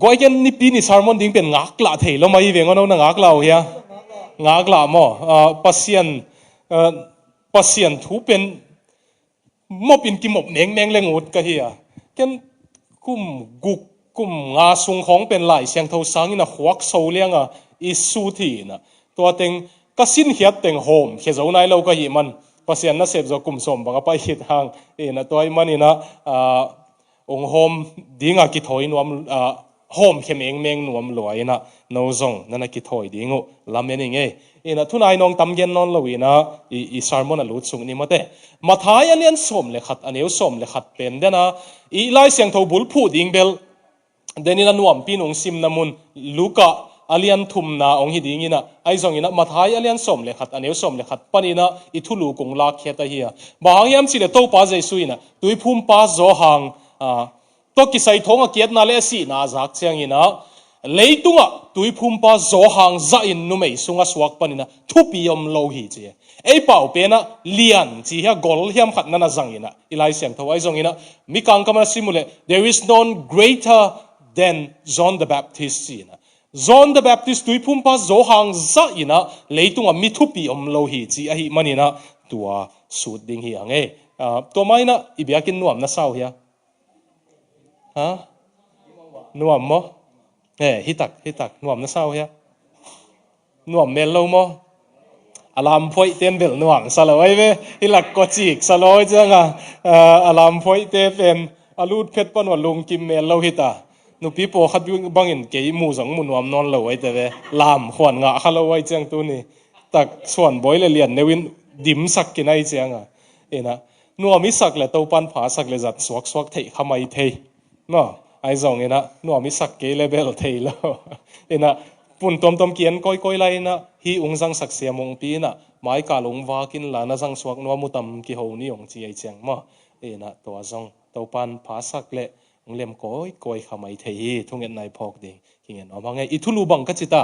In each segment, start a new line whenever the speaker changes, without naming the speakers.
goi ken ni pi ni sermon ding pen ngak la thei lo mai ve ngono na ngak lau hia ngak la mo pasien thu pen mop in ki mop neng lengut ka hia ken kum guk kum nga sung khong pen lai siang tho sang ina huak so lianga isu thi na to teng ka sin hiat teng hom he zo nai lo ka hi man pasien na sep zo kum som banga pa hit hang na toy manina ong hom dinga ki thoi nuam hom khem eng meng nuam loina no zong nana ki thoi dingu lameni nge ina thunai nong tamgen non loina i sermon a lut sung ni mate mathai alian som le khat aneu som le khat pen dena i lai siang tho bul phu ding bel denina nuam pinung sim namun luka alian thum na ong hi ding ina ai zong ina mathai alian som le khat aneu som le khat panina i thulu kung la kheta hi ba hang yam chi le to pa jesu ina tui phum pa zo hang to ki sai thonga kiat na le si na zak chiang ina leitunga tui phum pa zo hang za in nu mei sunga suak panina thupi om lo hi che ei pau pe na lian chi ha gol hiam khat na na zang ina ilai siang thawai zong ina mi kang kama simule there is none greater than John the Baptist ina John the Baptist tui phum pa zo hang za ina leitunga mi thupi om lo hi chi a hi manina tua sut ding hi ange to maina ibiakin nuam na sau hia ha nuam mo hitak nuam na sao hia nuam mel lo mo alam phoi ten bel nuam saloi ve hilak ko chik saloi changa alam phoi te pen alut phet pan wa lung kim mel lo hita nu pi po khat bangin ke mu jang mu nuam non lo ai te ve lam khwan nga khaloi chang tu ni tak swan boy le lian newin dim sak kinai changa ena nuam isak le to pan pha sak le zat swak thei khamai thei no ai zong ina nu mi sak ke level thei lo ina pun tom kian koi lai na hi ung jang sak sia mong pi na mai ka lung wa kin la na jang suak no mu tam ki ho ni ong chi ai chang ma ina to zong to pan pha sak le ong lem koi khamai thei thung en nai phok ding kingen omangai I thulu bang ka chita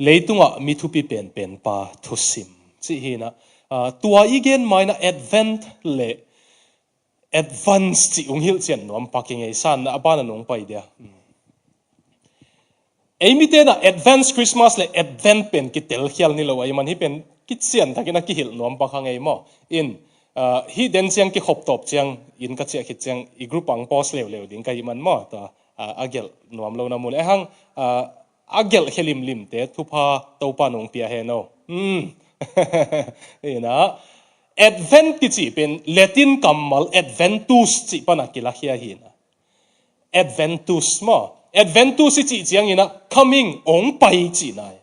leitunga mi thu pi pen pa thusim chi hi na tua igen mai na advent le advance chi ung hil chen nom paking ei san na abana nong pai dia emi te na advance Christmas le advent pen ki tel khial ni lo ai man hi pen ki chen thakina ki hil nom pakhang ei mo in hi den chiang ki khop top chiang in ka che khit chiang I group ang post lew ding kai man mo ta agel nom lo na mul ehang agel helim lim te thupa topa nong pia he no ina advent ki chi pen latin kamal adventus chi pana kila hia hi na adventus mo adventus chi chiang ina coming ong pai chi nai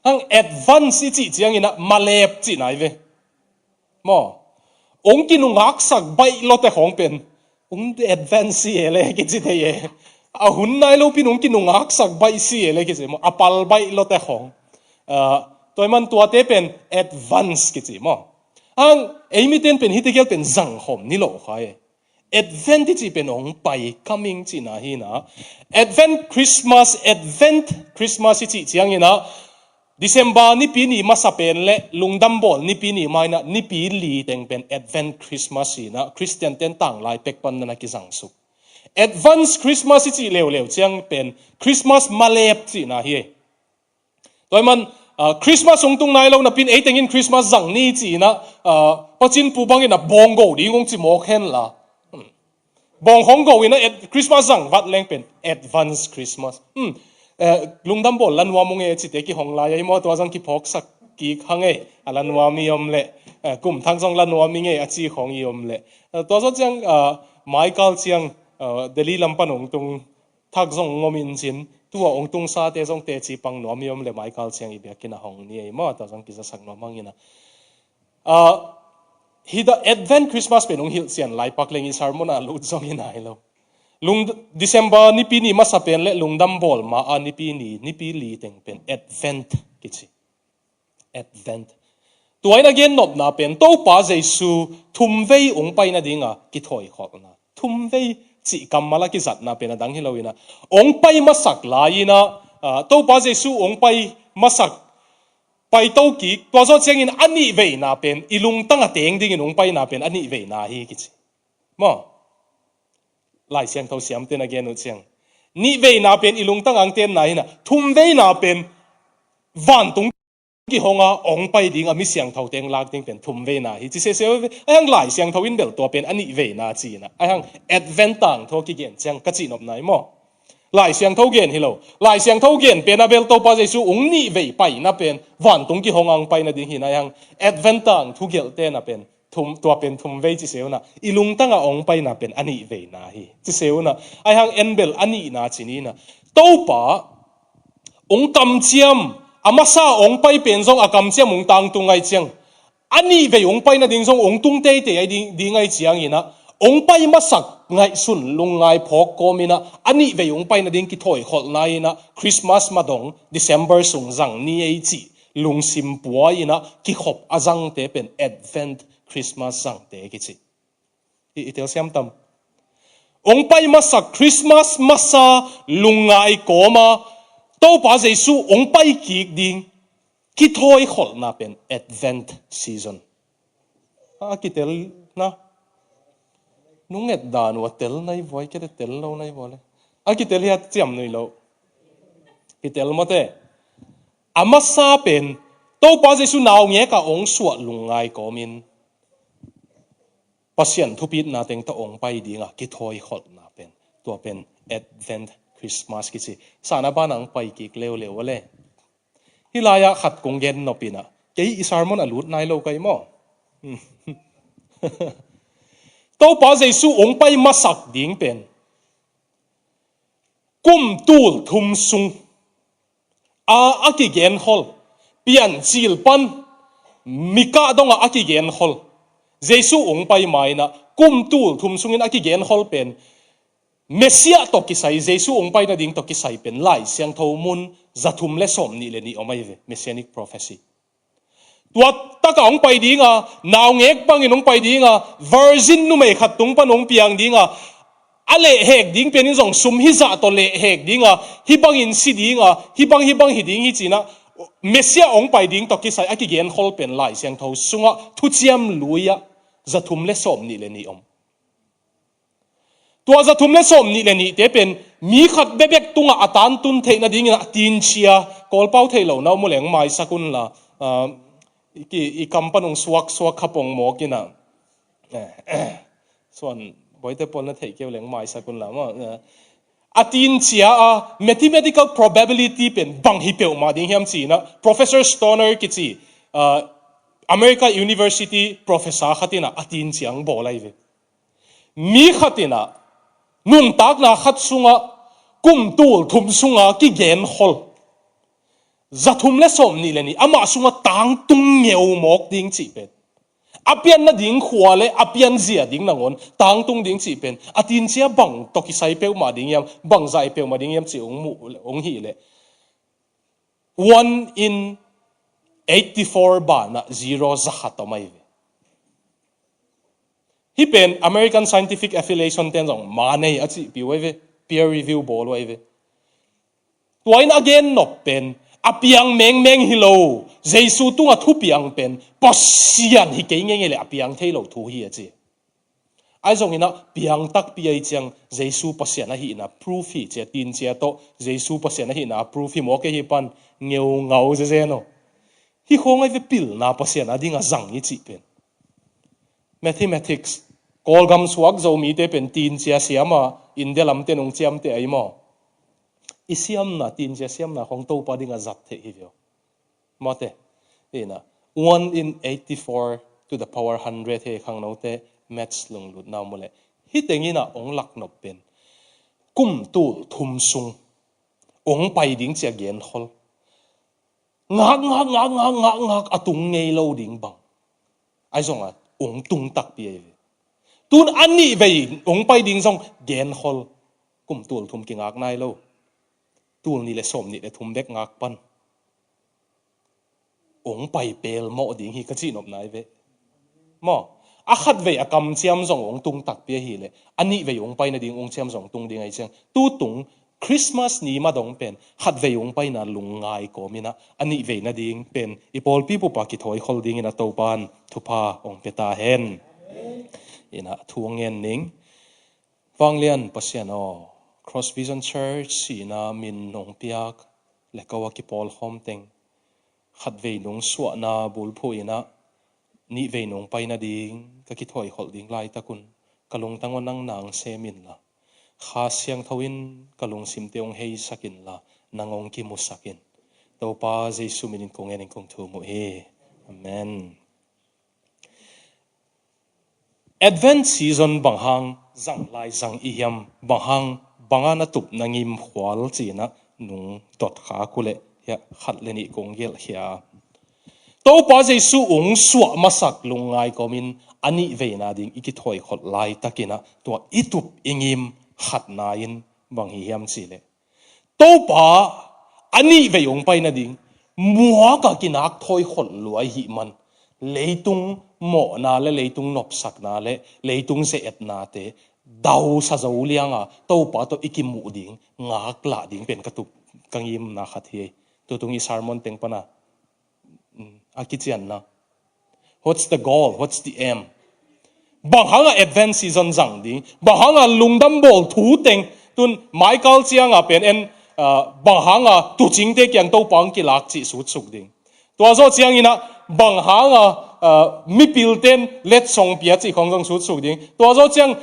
hang advance chi chiang ina malep chi nai ve mo ong ki nu ngak sak bai lo te khong pen ong advance ele ki chi the ye a hun nai lo pin ong ki nu ngak sak bai si ele ki chi mo apal bai lo te khong toy man tua te pen advance ki chi mo ang emi ten pen hitigel pen zang hom ni lo khai advent chi pen ong pai coming chi na hi na advent Christmas chi chiang ina December ni pi ni masa pen le lungdam bol ni pi ni mai na ni pi li teng pen advent Christmas ina Christian ten tang lai pek pan na ki zang su advance Christmas chi lew chiang pen Christmas malep chi na hi toy man Christmas ong tung nai lo na pin eiting in Christmas zang ni chi na pachin pu bang ina bongo di ngong chi mo khen la bong hong go ina Christmas zang vat leng pen advance Christmas lungdam bol lanwa mong e chi te ki hong la yai mo to jang ki phok sak ki khange alanwa mi om le kum thang jong lanwa mi nge achi khong i om le to so chang Michael chiang Delhi lampan ong tung thak jong ngomin chin tua ong tung sa te jong te chi pang no mi om le Michael chiang I biak kina hong ni e mo to jang ki sa sak no mangina hi the advent Christmas pen ong hil sian lai pak leng I sermon a lut jong in ai lo lung December ni pi ni masa pen le lungdam bol ma a ni pi li teng pen advent kichi advent tuain again nop na pen to pa jesu thumvei ong pai na dinga ki thoi khok na thumvei chi kamala ki zat na pen adang hiloina ong pai masak laina to pa jesu ong pai masak pai to ki to zo chengin ani ve na pen ilung tanga teng ding in ong pai na pen ani ve na hi kichi mo lai siang thâu siam ten again ut siang ni ve na pen ilung tang ang ten na hina thum ve na pen van tung ki honga ong pai ding ami siang thâu teng lak ting pen thum ve na hi chi se ang lai siang thâu in bel to pen ani ve na chi na ang advent tang tho ki gen chang ka chi nop nai mo lai siang thâu gen hilo lai siang thâu gen pen abel to pa jesu ong ni ve pai na pen van tung ki honga ang pai na ding hi na yang advent tang thu gel te na pen thum tua pen thum ve chi seu na ilung tanga ong pai na pen ani ve na hi chi seu na ai hang enbel ani na chi ni na to pa ong kam chiam amasa ong pai pen zong akam chiam ong tang tu ngai chiang ani ve ong pai na ding zong ong tung te te ai ding ngai chiang ina ong pai masak ngai sun lung ngai phok ko mina ani ve ong pai na ding ki thoi khol nai na Christmas madong December sung zang ni ai chi lung sim puwa ina ki khop azang te pen advent Christmas sang te ki chi itel siam tam ong pai masak Christmas masa lungai koma to pa jesu ong pai ki ding ki thoi khol na pen advent season ki tel na nunget dan wa tel nai voi ke tel lo nai bole ki tel hiat chiam nui lo ki tel mote amasa pen to pa jesu naw nge ka ong suwa lungai komin pasien thupit na teng ta ong pai dinga ki thoi khol na pen to pen advent Christmas ki chi sana ba nang pai ki leo leo le hilaya khat kong gen no pina ke i sermon alut nai lo kai mo to pa jesu ong pai masak ding pen kum tul thum sung aki gen hol pian chil pan mika donga aki gen hol jesu ong pai mai na kum tul thum sungin aki gen hol pen Mesia to kisai jesu ong pai na ding to kisai pen lai siang tho mun zathum le som ni le ni omai ve messianic prophecy tua taka ong pai dinga naw ngek bangin ong pai dinga virgin nu mai khat tung panong piang dinga ale hek ding pen jong sum hi za to le hek dinga hi bangin si dinga hi bang hi ding hi china Mesia ong pai ding to kisai aki gen hol pen lai siang tho sunga thu chiam luya zathum le som ni le ni om tua za thum le som ni le ni te pen mi khat bebek tunga atan tun theina ding na tin chia kol pau thei lo naw mo leng mai sakun la ki I kampanong suak khapong mo kina son boite pol na thei ke leng mai sakun la ma atin chia mathematical probability pen bang hi pe ma ding hiam chi na Professor Stoner ki chi America University professor khatina atin chiang bo lai ve mi khatina nung tak na khat sunga kum tul thum sunga ki gen hol zathum le som ni le ni ama sunga tang tung ngeu mok ding chi pen apian na ding khwale apian zia ding nangon tang tung ding chi pen atin chia bang to ki sai pe ma ding yam bang zai pe ma ding yam chi ong hi le 1 in 84 ba na 0 zakhat mai hi pen American Scientific Affiliation ten jong manei achi piweve peer review bol wave toin again no pen apiang meng hilo jesu tunga thu piang pen pasian hi ke ngenge le apiang theilo thu hi achi ai jong ina piang tak pi ai chang jesu pasian hi na proof hi che tin che to jesu pasian hi na proof hi mo ke hi pan ngeu ngau je no hi khongai ve pil na pasian adinga zang hi chi pen mathematics kolgam suak zo mi te pen tin chia siama inde lam te nong chiam te ai mo isiam na tin chia siam na hong to pa dinga zat the hi vio mote ina 1 in 84 to the power 100 he khang no te maths lung lut na mole hi tengina ong lak nop pen kum tul thum sung ong pai ding chia gen hol ngak atung ngei lo ding bang ai zonga ong tung tak pi ai tun ani vei ong pai ding jong gen hol kum tul thum ki ngak nai lo tul ni le som ni le thum dek ngak pan ong pai pel mo ding hi ka chi nop nai ve mo a khat ve akam chiam jong ong tung tak pi hi le ani ve ong pai na ding ong chiam jong tung ding ai chang tu tung Christmas ni ma dong pen khat ve ong pai na lungai ko mina ani ve na ding pen ipol pi pu pa ki thoi khol ding ina to pan thupa ong peta hen ina thuangen ning ฟังเลียนปัสยานอ Cross Vision Church สีนามินนงเปียกและก็ว่ากิปอลหอมเต็งขัดเวนงสวนาบุลพูยนะนี่เวนงไปนาดิงก็คิดถอยหอลดิงไล่ตะกุนกะลงตั้งวันนั่งนางเซมินละข้าเสียงทวินกะลงสิมเตียงเฮสักินละนางองกิมุสักินตัวป้าเจสุมินินคงเงินคงทูมุเออาเมน Advent season bang hang zang lai zang ihiam bang hang bangana tup nangim khwal china nung tot kha kule ya khat leni kong gel hia to pa jesu ung suwa masak lungai komin ani veina ding iki thoi khot lai takina to itup ingim khat nain bang hiam chile to pa ani veyong pai na ding muwa ka kinak thoi khot luai hi man leitung mo na le leitung nop sak na le leitung se et na te dau sa zo lianga to pa to ikimu ding ngak la ding pen katup kangim na khathi to tung i sermon teng pana akichian na what's the goal what's the aim bang hanga advent season jang ding bang hanga lungdam bol thu teng tun michael chianga pen en bang hanga tu jing te kyang to pang ki lak chi su chuk ding to zo chiang ina bang hanga mi pilten let song pia chi khong jong su chuk ding to zo chiang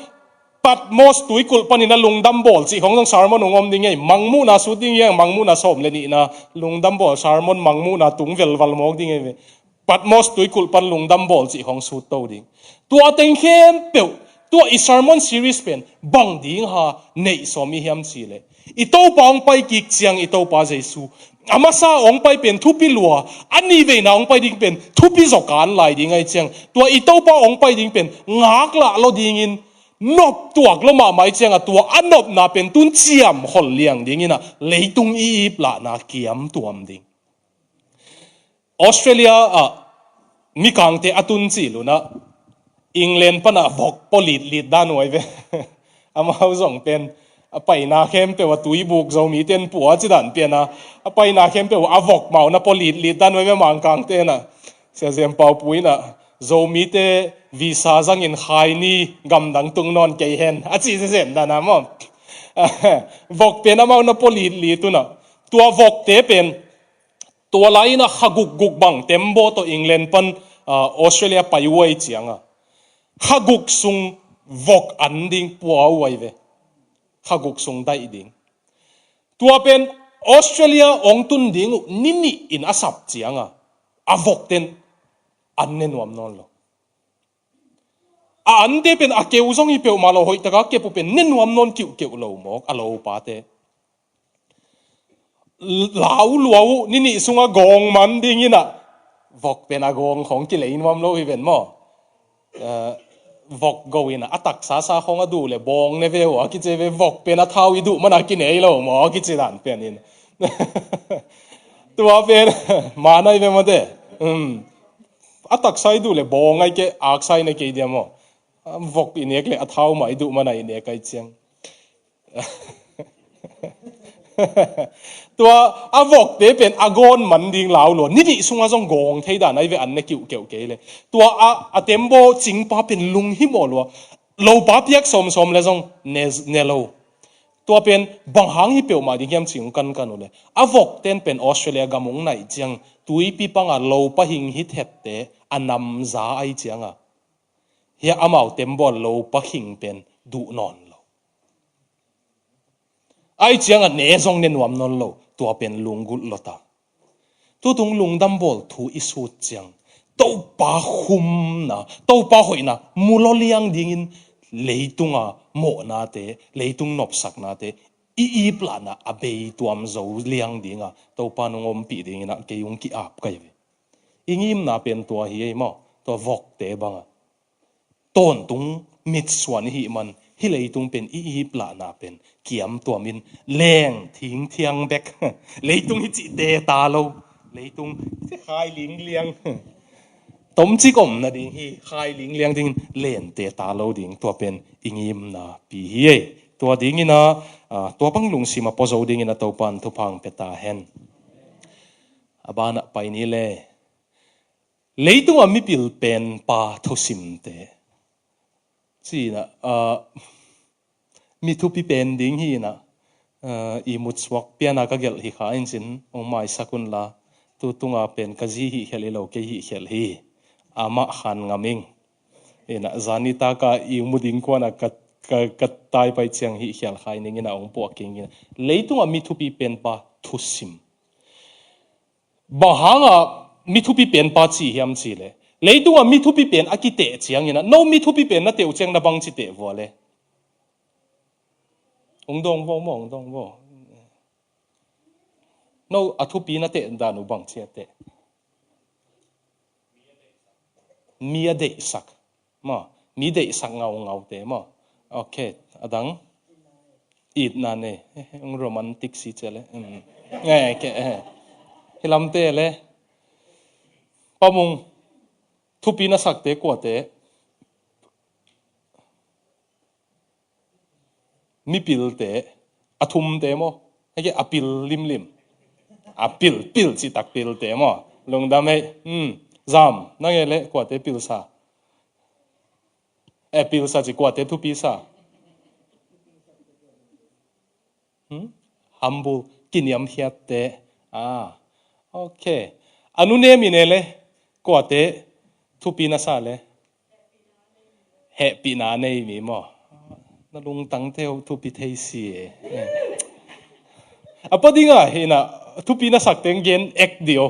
pat mos tuikul panina lungdam bol chi khong jong sermon ngom ding ei mangmu na su ding yang mangmu na som le ni na lungdam bol sermon mangmu na tungvel wal mok ding ei pat mos tuikul pan lungdam bol chi khong su to ding tua teng khem pe tua i sermon series pen bang ding ha nei somi hiam chi le i to pang pai ki chiang i to pa jesu amasa ong pai pen thupi lua ani ve na ong pai ding pen thupi zokan lai ding ai chiang tua i to pa ong pai ding pen ngak la lo ding in nop tuak lo ma mai chiang a tua anop na pen tun chiam hol liang ding ina leitung i pla na kiam tuam ding Australia mi kang te atun chi luna England pana vok polit lit dan wai ve ama zong pen pai na khem pe wa tui buk zo mi ten puwa chi dan pe na pai na khem pe wa avok mau na polit lit dan wai ve mang kang te na se zem pau pui na zo mi te visa zang in khai ni gam dang tung non ke hen a chi se sem da na mo vok pe na mau na polit lit tu na tua vok te pen tua lai na khaguk guk bang tembo to England pan Australia paiwai chianga khaguk sung vok anding puwa wai ve khaguk sung dai ding tua pen Australia ong tun ding nini in asap chianga avok ten annen wam non lo ante pen akeu zong i pe malo hoi taka ke pu pen nen wam non kiu kiu lo mok alo pa te lau luau nini sunga gong man ding ina vok pen a gong khong ki lein wam lo hi ven mo vok go ina atak sa sa khong adu le bong ne ve wa ki che ve vok pen a thau i du mana ki nei lo mo ki che dan pen in tua pen ma nai ve mo de atak sai du le bong ai ke ak sai ne ke dia mo vok in ek le a thau mai du mana in ek ai chiang tua avok te pen agon man ding lau lo ni di sunga jong gong thei da nai ve an ne kiu keu ke le tua a tembo ching pa pen lung hi mo lo pa piak som som le jong ne lo tua pen bang hang hi pe ma ding yam ching kan kan le avok ten pen Australia gamung nai chiang tui pi panga lo pa hing hi thet te anam za ai chianga hi amau tembo lo pa hing pen du non ai chiang a ne zong nen wam non lo tua pen lungul lota tu tung lungdam bol thu isu chiang to pa khum na to pa hoina mulo liang dingin leitunga mo na te leitung nop sak na te i plana abei tuam zo liang dinga to pa nongom pi dingina ke yung ki ap kai ve ingim na pen tua hi mo to vok te banga ton tung mit swan hi man hi leitung pen i pla na pen kiam tua min leng thing thiang bek leitung hi chi te ta lo leitung khai ling liang tom chi kom na ding hi khai ling liang ding len te ta lo ding tua pen ingim na pi hi tua ding ina tua pang lung sima pozo ding ina to pan thu phang peta hen abana pai ni le leitung ami pil pen pa thosim te chi na mi thu pi pen ding hi na I mut swak piana ka gel hi kha in sin ong mai sakun la tu tunga pen ka ji hi khel lo ke hi khel hi ama khan ngaming ena zani ta ka I muding ko na ka tai pai chiang hi khel khai ning ina ong po king leitunga mi thu pi pen pa thu sim bahanga mi thu pi pen pa chi hiam chi le leitunga mi thu pi pen akite chiang ina no mi thu pi pen na teu cheng na bang chi te vo le ong dong vo no athu pi na te da nu bang chi te mia de sak ma mi de sak ngau te ma okay adang it na ne ong romantic si chele nge ke hilam te le pamung thu pi na sak te ko te mi pil te athum te mo ke apil lim apil pil chi tak pil te mo lungdam he zam na nge le ko te pil sa pil sa chi ko te thu pi sa humble kiniam hiat te okay anu ne mi ne le ko te thu pi na sa le happy na nei mi mo na lung tang theo thu pi thei si apadinga hina thu pi na sak teng gen ek dio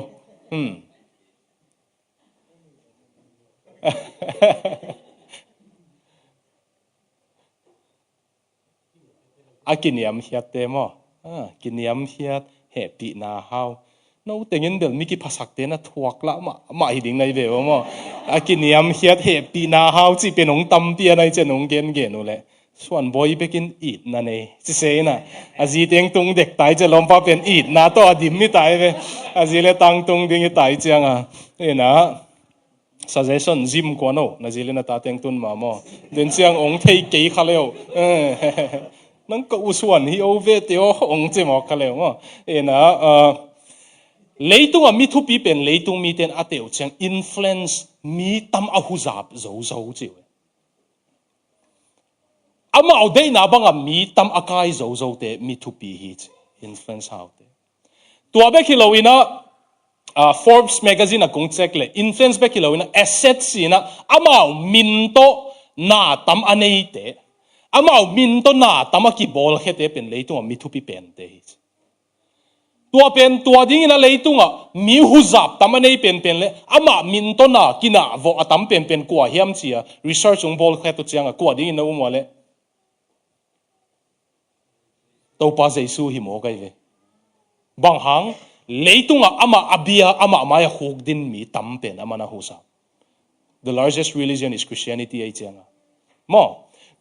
akiniam hiat te mo kiniam hiat happy na how no tengin bel mi ki phasak te na thuak la ma hi ding nai ve mo akiniam hiat happy na how chi penong tam pi anai chenong gen gen no le suan boy bekin eat na nei chi se na aji teng tung dek tai che lom pa pen eat na to adim mi tai ve aji le tang tung ding tai chang na suggestion gym ko no na jile na ta teng tun ma mo den chiang ong thei ke khaleo nang ko usuan hi ove te ong che mo khaleo mo na leitung a mi thu pi pen leitung mi ten ateu chang influence mi tam a hu zap zo chi ama odei na banga mi tam akai zo te mi thu pi hi influence how te tua be khilowina Forbes magazine a kung check le influence be khilowina asset sina ama min to na tam anei te ama min to na tam ki bol khete pen leitung mi thu pi pen te hi tua pen tua ding ina leitunga mi huzap tamanei pen le ama min to na kina vo atam pen kwa hiam chia research ung bol khetu chianga kwa ding ina umole to pa jesu hi mo kai ve bang hang leitunga ama abia ama maya huk din mi tam pen ama na husa the largest religion is Christianity ai chianga mo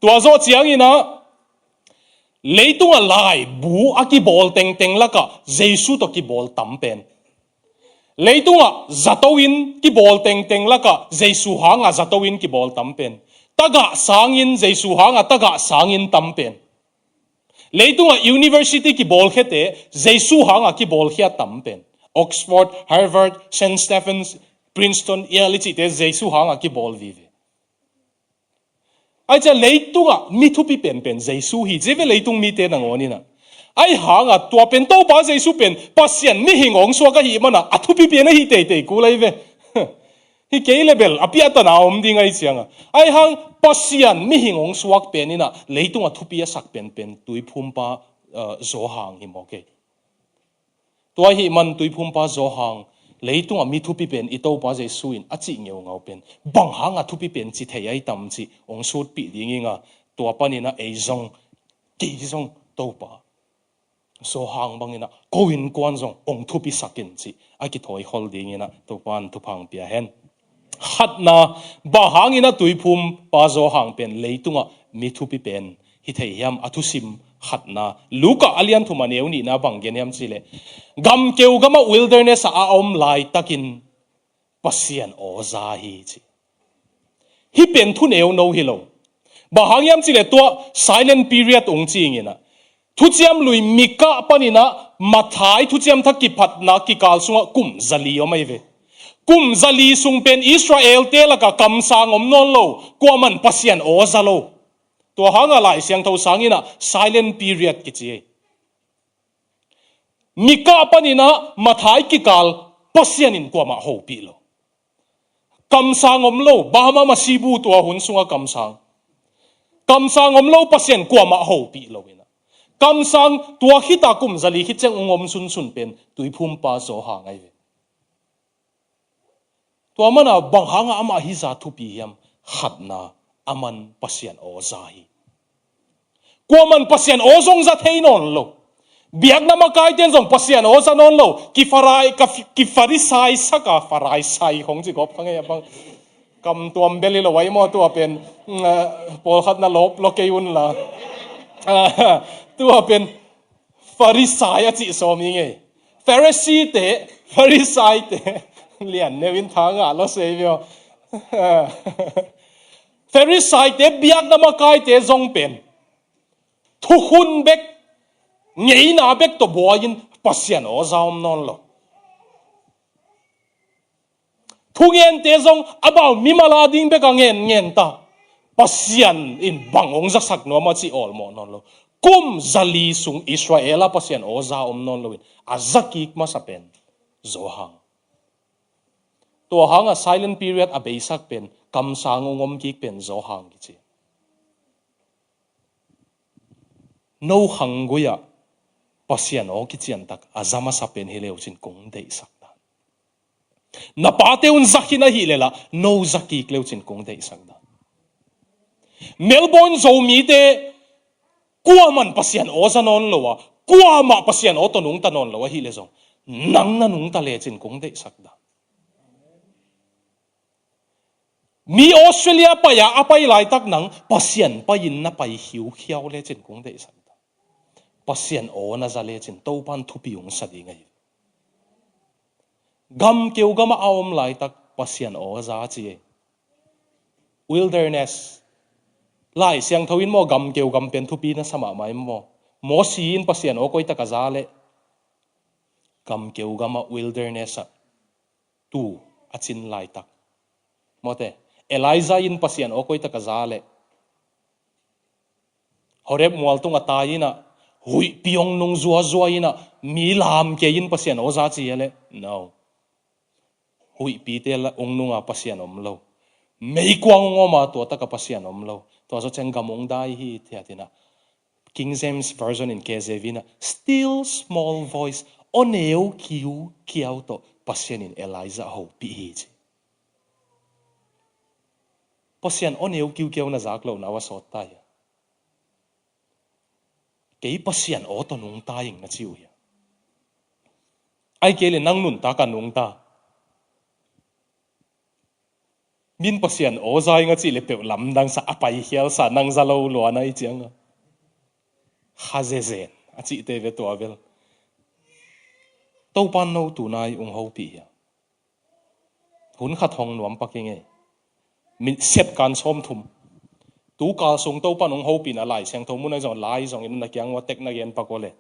tua zo chiang ina leitunga lai bu aki bol teng laka jesu to ki bol tampen leitunga zatowin ki bol teng laka jesu hanga zatowin ki bol tampen taga sangin jesu hanga taga sangin tampen leitunga university ki bol khete jesu hanga ki bol khia tampen Oxford Harvard St Stephen's Princeton yalichi te jesu hanga ki bol vive ai cha leitunga mi thu pi pen jesu hi jeve leitung mi te nangoni na ai hanga tua pen to ba jesu pen pasian mi hingong so ka hi mana athu pi pen hi te ku lai ve hi ke level apia ta na om ding ai chianga ai hang pasian mi hingong suak pen ina leitunga thu pi sak pen tui phum pa zo hang hi mo ke tua hi man tui phum pa zo hang leitunga mi thu pi pen ito pa jesu in achi ngeu ngau pen bang hanga thu pi pen chi thei ai tam chi ong sut pi dinginga tua panina eizong ki zong to pa so hang bangina koin kwan zong ong thu pi sakin chi aki thoi hol dingina to pan thu phang pia hen khatna ba hangina tuiphum pa zo hang pen leitunga mi thu pi pen hi thei hiam athu sim khatna luka alian thu maneu ni na banggen hiam chile gam keu gama wilderness a om lai takin pasian oza hi chi hi pen thu neu no hi lo ba hangyam chile to silent period ong chingina thu chiam lui mika panina mathai thu chiam thaki phatna ki kal sunga kum zali omai ve kum zali sung pen Israel te laka kam sang om non lo kwaman pasian oza lo tua hanga lai siang tho sangina silent period ki chi mika panina mathai ki kal pasian in kwa ma ho pi lo kam sang om lo bama masibu tua hun sunga kam sang om lo pasian kwa ma ho pi lo ina kam sang tua hita kum zali hi cheng ngom sun pen tui phum pa zo ha ngai ve tua mana bang hanga ama hi za thu pi yam khatna aman pasian o za hi kwa man pasian o zong za theinon lo biak nama kai ten zong pasian o za non lo ki farisai saka farai sai hong ji gop khange bang kam tuam beli lo wai mo tua pen pol khat na lop lo ke un la tua pen farisai a chi so mi nge farisai te lian nevin thanga lo sevio farisai te biak nama kai te zong pen thu hun bek ngei na bek to boyin pasian o zaum non lo thu ngen te zong about mimala ding bek ngen ta pasian in bangong sak no ma chi ol mo non lo kum zali sung Israela pasian o zaum non lo azaki ma sapen zo hang to hang a silent period a beisak pen kam sangongom ki pen zo hang ki chi no hanguya pasian o ki chian tak azama sapen hileu chin kong dei sak da na pate un zakina hilela no zaki kleu chin kong dei sak da Melbourne zo mi te kuaman pasian o zanon lowa kuama pasian o tonung tanon lowa hile zong nang na nung ta le chin kong dei sak da mi Australia pa ya apai lai tak nang pasian pa yin na pai hiu khiao le chin kong dei sak pasian o na zale chin to pan thupi ung sadi ngai gam keu gama awom lai tak pasian o za chi wilderness lai siang thoin mo gam keu gam pen thupi na sama mai mo sin pasian o koi taka zale gam keu gama wilderness tu achin lai tak mote Eliza in pasian o koi taka zale horep mual tunga tayina hui piong nung zua ina mi lam ke in pasian o za chi ele no hui pi te la ong nunga pasian om lo mei kwang ngoma to ta ka pasian om lo to so cheng gamong dai hi theatina King James version in KJV na still small voice oneu kiau to pasian in Eliza ho pi hi chi pasian oneu kiau na zak lo na wa so tai cái pasian o to nung ta ing na chiu ya ai ke le nang nun ta ka nung ta min pasian o zai nga chi le pe lam dang sa apai hial sa nang za lo lo na I chiang khazezen a chi te ve to avel to pan no tu nai ung ho pi ya hun kha thong nuam paking e min set kan som thum tu ka sung to pan ong ho pin a lai siang tho mun ai zon lai zong in na kyang wa tek na gen pa ko le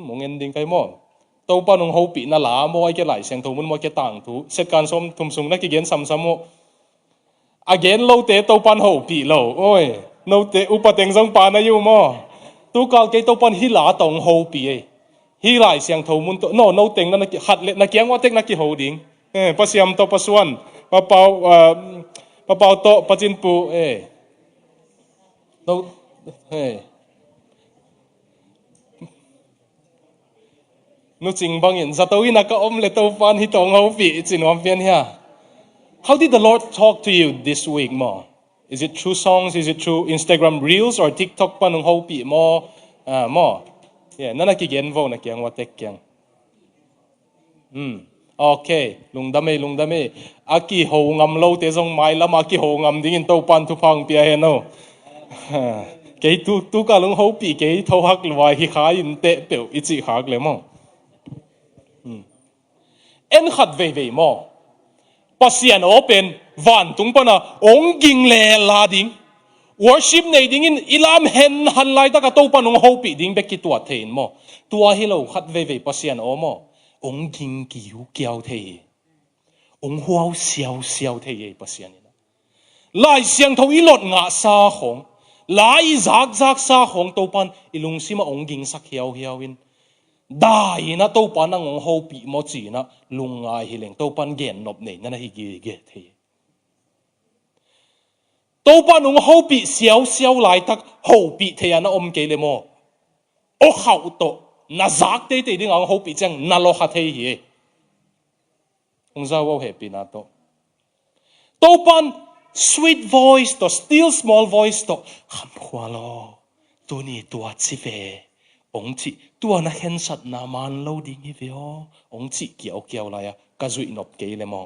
mong en ding kai mo to pan ong ho pin na la mo ai ke lai siang tho mun mo ke tang tu set kan som thum sung na ki gen sam sam mo again lo te to pan ho pi lo oi no te upa teng zong pa na yu mo tu ka ke to pan hi la tong ho pi e hi lai siang tho mun to no teng na ki hat le na kyang wa tek na ki ho ding pa siam to pa suan pa pau to pa chin pu no, hey. No ching bangin zatowi na ka om le to pan hi tong ho pi chinwam pian hia. How did the Lord talk to you this week mo? Is it through songs? Is it through Instagram Reels or TikTok pan ho pi mo? Mo. Yeah, nana ki gen vo na kyang wa tek kyang. Okay, lungdame. Aki ho ngam lo te zong mai lam aki ho ngam ding in to pan tu phang pia he no. Cái tu cả lung hậu bị cái thâu hắc loài hi khai in tệ biểu ít gì khác lắm mà en khát về mà pasian open van tung pa na ong ging le la ding worship này ding in ilam hen han lai ta ka to pa nong hậu bị ding beki tua thein mà tua hi lo khát về pasian o mà ong ging kiu kiao the ong huao xiao the pasian lai siang thâu ilot nga sa khong lai zak zak sa hong to pan ilung sima ong ging sak hiao hiao in dai na to pan ang ong ho pi mo chi na lungai hileng to pan gen nop nei na hi gi ge the to pan ong ho pi xiao xiao lai tak ho pi the na om ke le mo o khau to na zak te te ding ang ho pi chang na lo kha the hi ong za wo happy na to pan sweet voice to still small voice to kham khwa lo tu ni tua chi ve ong chi tua na hen sat na man lo ding hi ve ho ong chi kiao kiao la ya ka zui nop ke le mo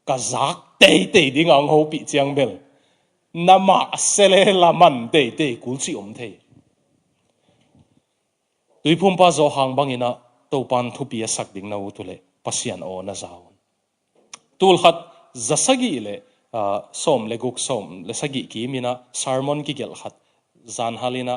ka zak te te ding ang ho pi chang bel na ma sele la man te te kul chi om the tui phum pa zo hang bangina to pan thu pi sak ding na u tu le pasian o na zaw tul khat zasagi le som le guk som le sagi ki mina sermon ki gel khat zan halina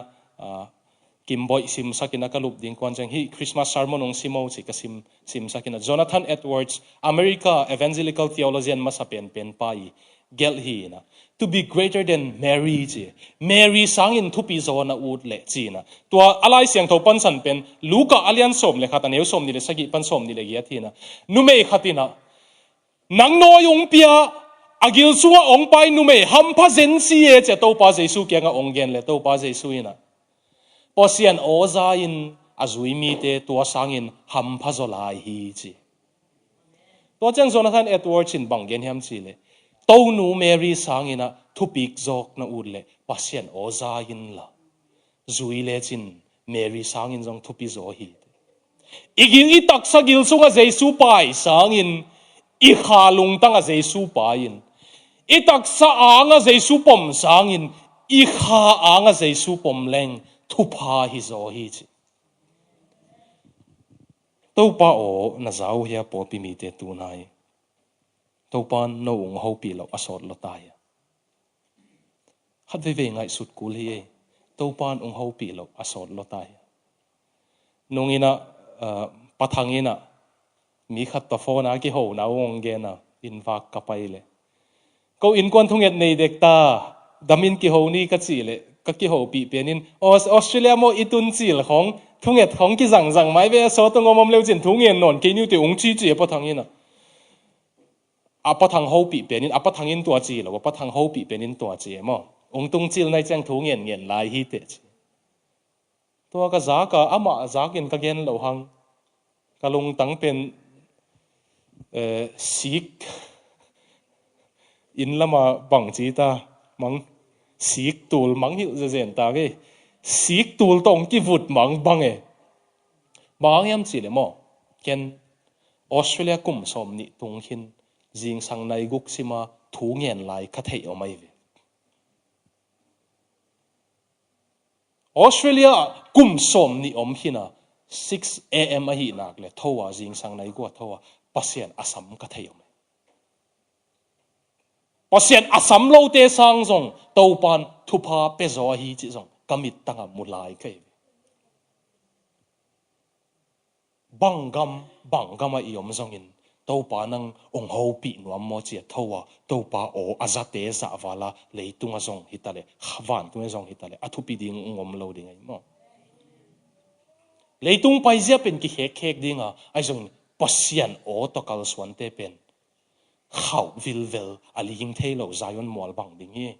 kimboi sim sakina kalup ding kwan jang hi Christmas sermon ong simo chi ka sim sakina Jonathan Edwards America evangelical theologian masapen pen pai gel hi na to be greater than Mary chi Mary sangin thupi zo na ut le chi na to alai siang tho pan san pen Luka alian som le khata neu som ni le sagi pan som ni le gi athina nume khatina nang no yung pia agil suwa ong pai nume ham pha zen si e che to pa jesu kya nga ong gen le to pa jesu ina posian oza in azui mi te to sangin ham pha zo lai hi chi to chang Jonathan Edwards in bang gen ham chi le to nu Mary sangina thupik jok na ur le pasian oza in la zui le chin Mary sangin jong thupi zo hi igil i tak sa gil sunga jesu pai sangin i kha lung tanga jesu pain i tak sa anga jesu pom sangin i kha anga jesu pom leng thu pha hi zo hi chi to pa o na zau hia po pi mi te tu nai to pan no ong ho pi lo asot lo tai khat ve ve ngai sut kul hi to pan ong ho pi lo asot lo tai nongina pathangina mi khat to phone a ki ho na ong ge na in vak ka pai le ko in kon thunget nei dek ta damin ki ho ni ka chi le ka ki ho pi penin Australia mo itun chil khong thunget khong ki jang jang mai ve so to ngomom leu chin thungen non ke ni te ong chi chi pathangina a pathang ho pi penin a pathangin tua chi lo pathang ho pi penin tua chi mo ong tung chil nai chang thungen ngen lai hi te chi to ka za ka ama za kin ka gen lo hang ka lung tang pen sik in lama bang chi ta mang sik tul mang hi zen ta ge sik tul tong ki vut mang bang e bang yam chi le mo ken Australia kum som ni tung hin jing sang nai guk sima thu ngen lai kha thei o mai ve Australia kum som ni om hina 6 am a hi nak le thowa jing sang nai go thowa pasien asam ka thei om pasien asam lo te sang zong to pan thu pha pe zo hi chi zong kamit tanga mulai kai bangam a iom zong in to pa nang ong ho pi nuam mo chi thowa to pa o azate za wala leitunga zong hitale khwan tu zong hitale athu pi ding ngom lo ding ai mo leitung pai zia pen ki hek dinga ai zong pasien o to kal swan te pen khau vilvel ali hing thailo zion mol bang ding hi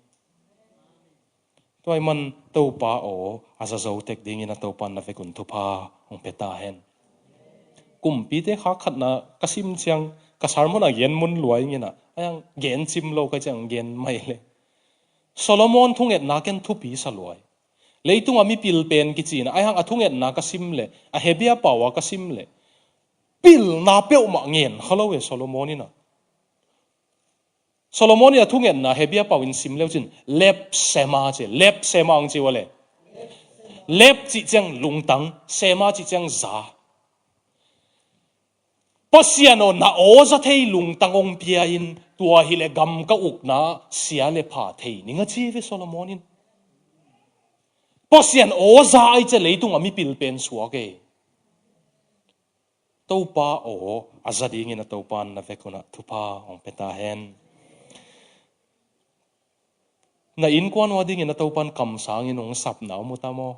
toy man to pa o aza zo tek ding ina to pan na ve kun thu pha ong peta hen kum pi te kha khat na kasim chiang ka sarmona gen mun luai ngina ayang gen chim lo ka chang gen mai le Solomon thunget na ken thu pi sa luai leitung ami pil pen ki china ayang athunget na kasim le a hebia pawa kasim le pil na pe ma ngen halowe Solomonina Solomon ya thungen na hebia pawin sim leuchin lep sema ang chi wale lep chi chang lungtang sema chi chang za pasiano na oza thei lungtang ong pia in tua hile gam ka uk na sia le pha thei ninga chi ve Solomonin pasian oza ai che leitung ami pil pen suake topa o azading ina topan na vekuna thupa ong peta hen na in quan wa ding in to pan kam sang in ong sap na mu ta mo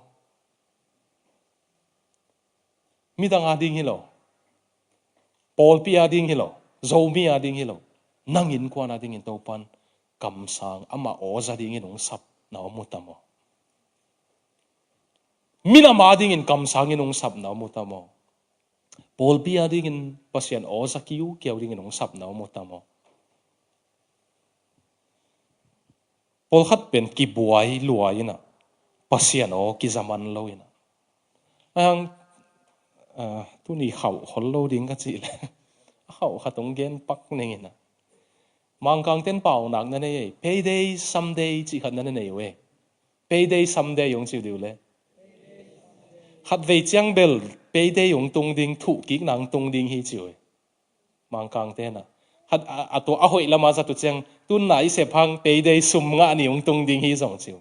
mi dang a ding hi lo Paul pi a ding hi lo zo mi a ding hi lo nang in quan a ding in to pan kam sang ama o za ding in ong sap na mu ta mo mi na ma ding in kam sang in ong sap na mu ta mo Paul pi a ding in pasian o za kiu kiau ding in ong sap na mu ta mo Paul khat pen ki buai luai na pasian o ki zaman lo ina ang tu ni khau khol lo ding ka chi le khau khatong gen pak neng ina mang kang ten pau nak na nei payday someday chi khat na nei we payday someday yong chi diu le khat ve chiang bel payday yong tung ding thu ki nang tung ding hi chi we mang kang te na khat a to a hoi lama za tu chiang tun nai se phang payday sum nga ni yong tung ding hi zong chi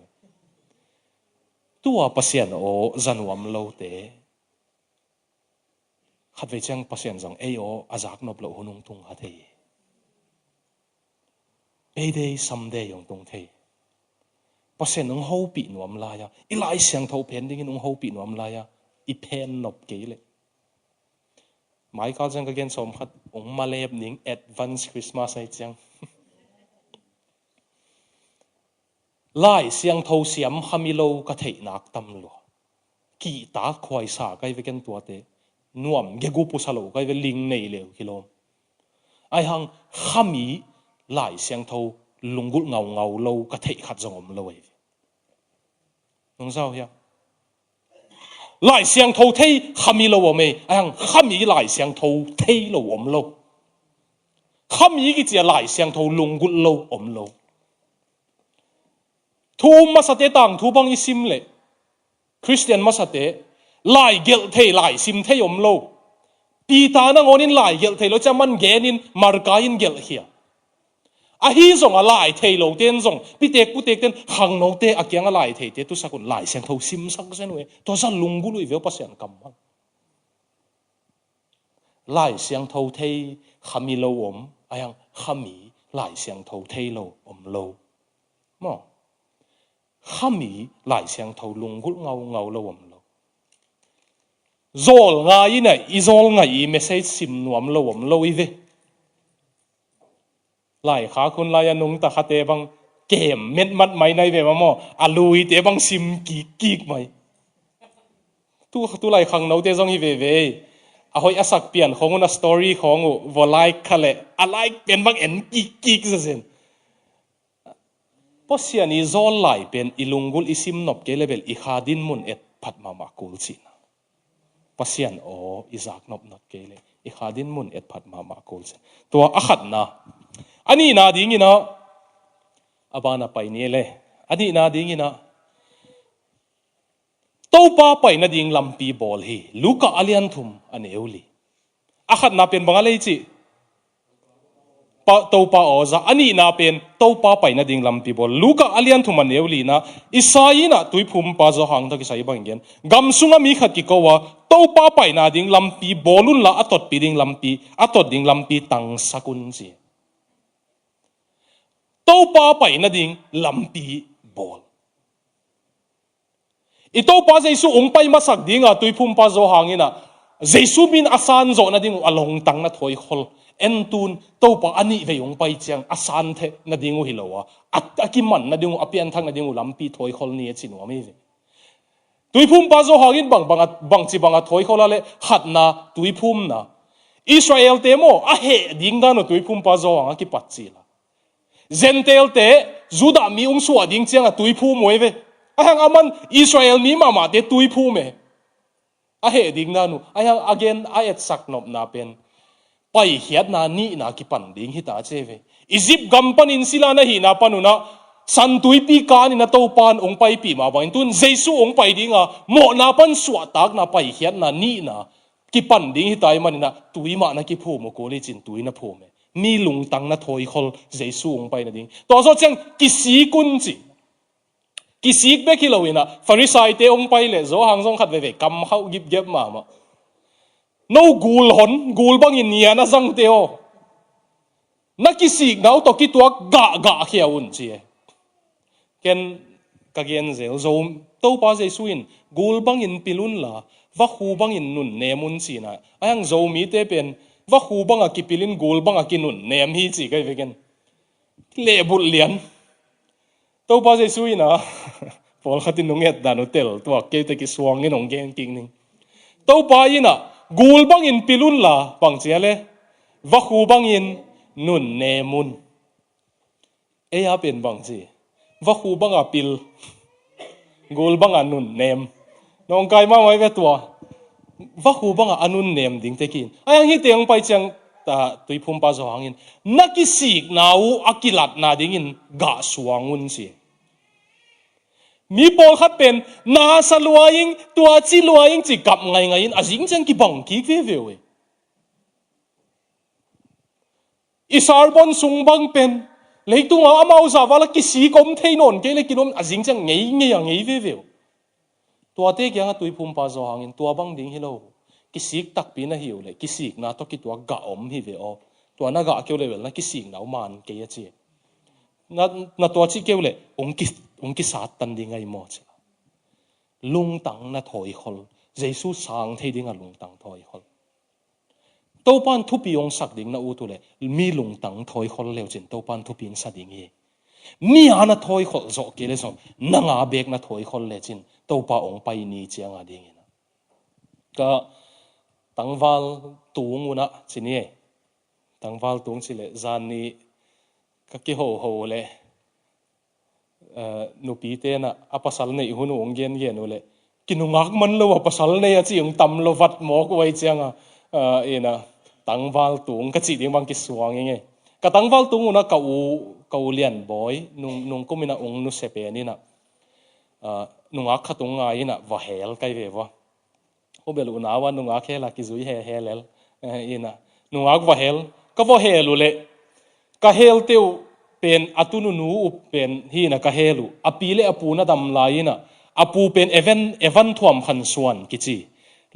tua pasian o zanwam lo te khát về chăng pasien rằng ai o azak nộp lậu hunung tung hạt thầy, payday someday yong tung thầy, pasien nung hậu bị nuam la ya, ilai siang thâu pen ding nung hậu bị nuam la ya, i pen nộp kế lệ, mai cao chăng cái gen som khát ông malep ning advance Christmas ai chăng, lai siang thâu siam hamilo cái thầy nak tâm lo, kỳ ta khoai sa cái về gen tua te nuam gegu pusalo kai ve ling nei leo kilom ai hang khami lai siang tho lungul ngau ngau lo ka thei khat zongom lo ai nong sao ya lai siang tho thei khami lo me ai hang khami lai siang tho thei lo om lo khami ki chia lai siang tho lungul lo om lo thu masate tang thu bang isim le Christian masate lại gel thầy lại sim thầy om lo pita na ngonin lại gel thầy lo chaman genin markain gel hia a hi zong a lại thầy lo ten zong pitek putek ten hang no te akyang a lại thầy te tu sakun lại sang thau sim sak sen we to sa lungu lui ve pasian kam lại sang thau thầy khami lo om ayang khami lại sang thau thầy lo om lo mo khami lại sang thau lungu ngau ngau lo om zol nga ina izol nga I message sim nuam lo om lo ive lai kha kun lai anung ta khate bang kem met mat mai nai ve ma mo alui te bang sim ki mai tu lai khang no te zong hi ve ve a hoi asak pian khonguna story khongu vo like khale a like pen bang en ki zazen posiani zol lai pen ilungul isim nop ke level I khadin mun et phat ma kul chin pasian o izak nop not kele I khadin mun et phat ma kol se to akhat na ani na ding ina abana pai ne le ani na ding ina to pa pai na ding lampi bol hi luka alian thum an euli akhat na pen bangalei chi pa to pa oza ani na pen to pa pai na ding lampi bol luka alian thum an euli na isaina tuipum pa zo hang ta ki sai bangen gam sunga mi khat ki kowa to pa pai na ding lampi bolun la atot pi ding lampi atot ding lampi tang sakun chi to pa pai na ding lampi bol ito pa Jesu ong pai masak dinga tuipum pa zo hangina Jesu min asan zo na ding along tang na thoi khol entun to pa ani ve ong pai chiang asan the na dingu hilowa at akiman na dingu apian thang na dingu lampi thoi khol ni chinwa mi ve tuipum pa zo hangin bang chi banga thoi khola le khat na tuipum na Israel te mo a he ding da no tuipum pa zo anga ki patchi la Zentel te Juda mi ung suwa ding chiang a tuipum moi ve ahang aman Israel mi mama te tuipum me a he ding na nu ahang again a et sak nop na pen pai hiat na ni na ki pan ding hi ta che ve Egypt gam panin sila na hi na panuna san tuipi ka ni na to pan ong pai pi ma bang tun Jesu ong pai dinga mo na pan suwa tak na pai hiat na ni na ki pan ding hi tai man na tuima na ki phu mo ko ni chin tui na phu me mi lung tang na thoi khol Jesu ong pai na ding to so chang ki si kun chi ki sik be ki loina Pharisai te ong pai le zo hang zong khat ve ve kam khau gip gep ma no gul hon gul bang in nia na zang te o na ki sik nau to ki tuak ga khia un chi ken kagen zel zo to pa Jesu in gul bang in pilun la va khu bang in nun nemun chi na ayang zo mi te pen va khu bang a kipilin gul bang a kinun nem hi chi kai veken le bul lian to pa Jesu in a pol khatin nunget dan hotel to ke te ki suang in ong gen king ning to pa ina gul bang in pilun la pang chiale va khu bang in nun nemun e ya pen bang chi va khu bang a pil gul bang a nun nem nong kai ma mai ve tua va khu bang a anun nem ding te kin ayang hi teng pai chang ta tui phum pa zo hangin naki sik nau akilat na ding in ga suangun si mi pol khat pen na sa luaing tua chi luaing chi kap ngai ngai in azing chang ki bang ki ve ve we isarbon sung bang pen leitung a amau za wala ki si kom thei non ke le kinom azing chang ngei ngei ve ve tua te kyang tui phum pa zo hangin tua bang ding hi lo ki sik tak pi na hiu le ki sik na to ki tua ga om hi ve o tua na ga keu level na ki sik nau man ke ya chi na tua chi keu le ong ki sat tan ding ai mo cha lung tang na thoi khol Jesu sang thei ding a lung tang thoi khol to pan thu pi ong sak ding na u tu le mi lung tang thoi khol leo chin to pan thu pi sa ding hi mi ana thoi khol zo ke le so na nga bek na thoi khol le chin to pa ong pai ni chiang a ding ina ka tangwal tung una chini tangwal tung chile zan ni ka ki ho le nu pi te na apasal nei hunu ong gen gen ole kinungak man lo apasal nei a chi ong tam lo vat mo ko wai chiang a ina tangwal tung ka chi ding bang ki suang nge ka tangwal tung una ka u lian boy nung kumina ong nu sepe ni na nungak khatung nga ina va hel kai ve wa obel unawa nungak hela ki zui he helel ina nungak va hel ka va helu le ka hel teu pen atunu nu up pen hi na ka helu apile apuna dam laina apu pen evan thuam khan suan kichi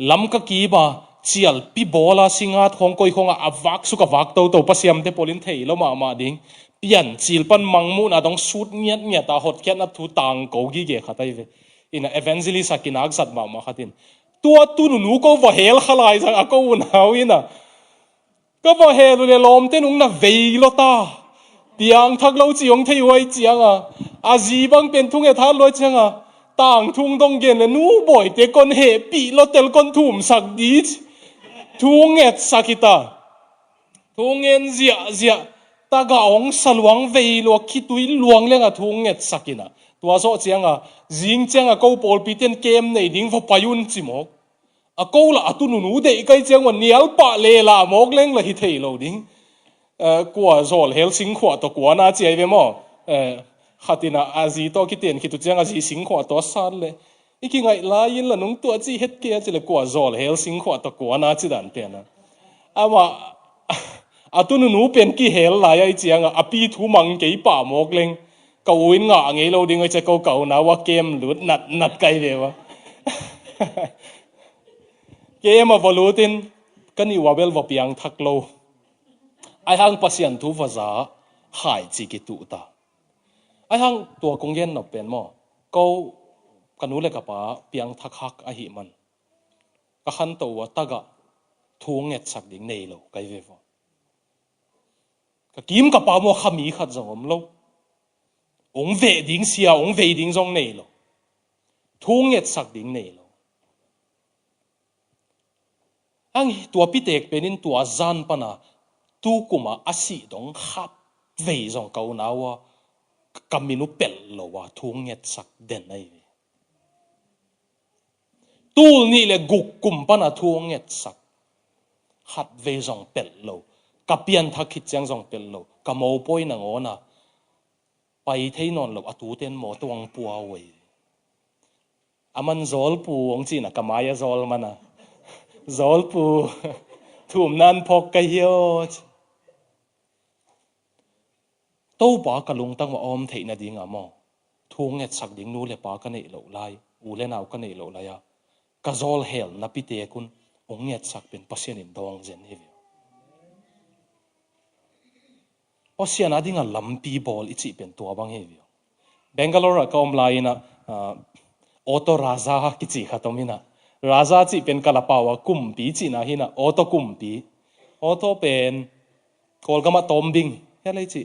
lam ka ki ba chial pi bola singa khong koi khonga awak suka wak to pasiam te polin thei lo ma ding pian chil pan mangmu na dong sut ngiat ta hot khat na thu tang ko gi ge khatai ve ina evangelist akinak sat ma khatin tua tu nu ko va hel khalai sang a ko unau ina ka va helu le lom te nung na veilo ta tiang thak lo chi ong thei wai chiang a ji bang pen thung e tha lo chiang tang thung dong gen le nu boy te kon he pi lo tel kon thum sak di thung et sakita thung en zia ta ga ong salwang veilo khitui luang lenga thung et sakina tua so chiang jing chiang ko pol pi ten kem nei ding vo payun chimok a ko la atunu nu de kai chiang wan nial pa le la mok leng la hi thei lo ding kwa zol hel sing khwa to kwa na chi ai ve mo khatina azi to ki ten ki tu chiang azi sing khwa to san le iki ngai la yin la nung tu chi het ke chi le kwa zol hel sing khwa to kwa na chi dan pe na ama atunu nu pen ki hel la ai chiang api thu mang ke pa mok leng ka win nga ngei lo ding ai che ko na wa kem lut nat kai ve wa kem a volutin kani wabel wa piang thak lo ai hang pasian thu vaza hai chi ki tu ta ai hang tua kong gen no pen mo ko kanu le ka pa piang thak hak a hi man ka khan to wa taga thung et sak ding nei lo kai ve vo ka kim ka pa mo khami khat zong lo ong ve ding sia ong ve ding zong nei lo thung et sak ding nei lo ang tua pitek penin tua zan pana tu kuma asi dong khap ve zong kau nawa kaminu pel lo wa thung et sak den nei tul ni le guk kum pana thung et sak khat ve zong pel lo kapian thakit chang zong pel lo kamo poi na ngona pai thei non lo atu ten mo tuang puwa we aman zol pu ong chi na kamaya zol mana zol pu thum nan phok ka hiyo to pa ka lung tang ma om thei na ding amo thung et sak ding nu le pa ka nei lo lai u le nau ka nei lo la ya ka zol hel na pi te kun ong et sak pen pasien in dong zen hi pasien adinga lampi bol ichi pen tua bang he Bangalore ka omlai na auto raza ki chi khatomina raza chi pen kalapawa kumpi chi na hina auto kumpi auto pen kolgama tombing helai chi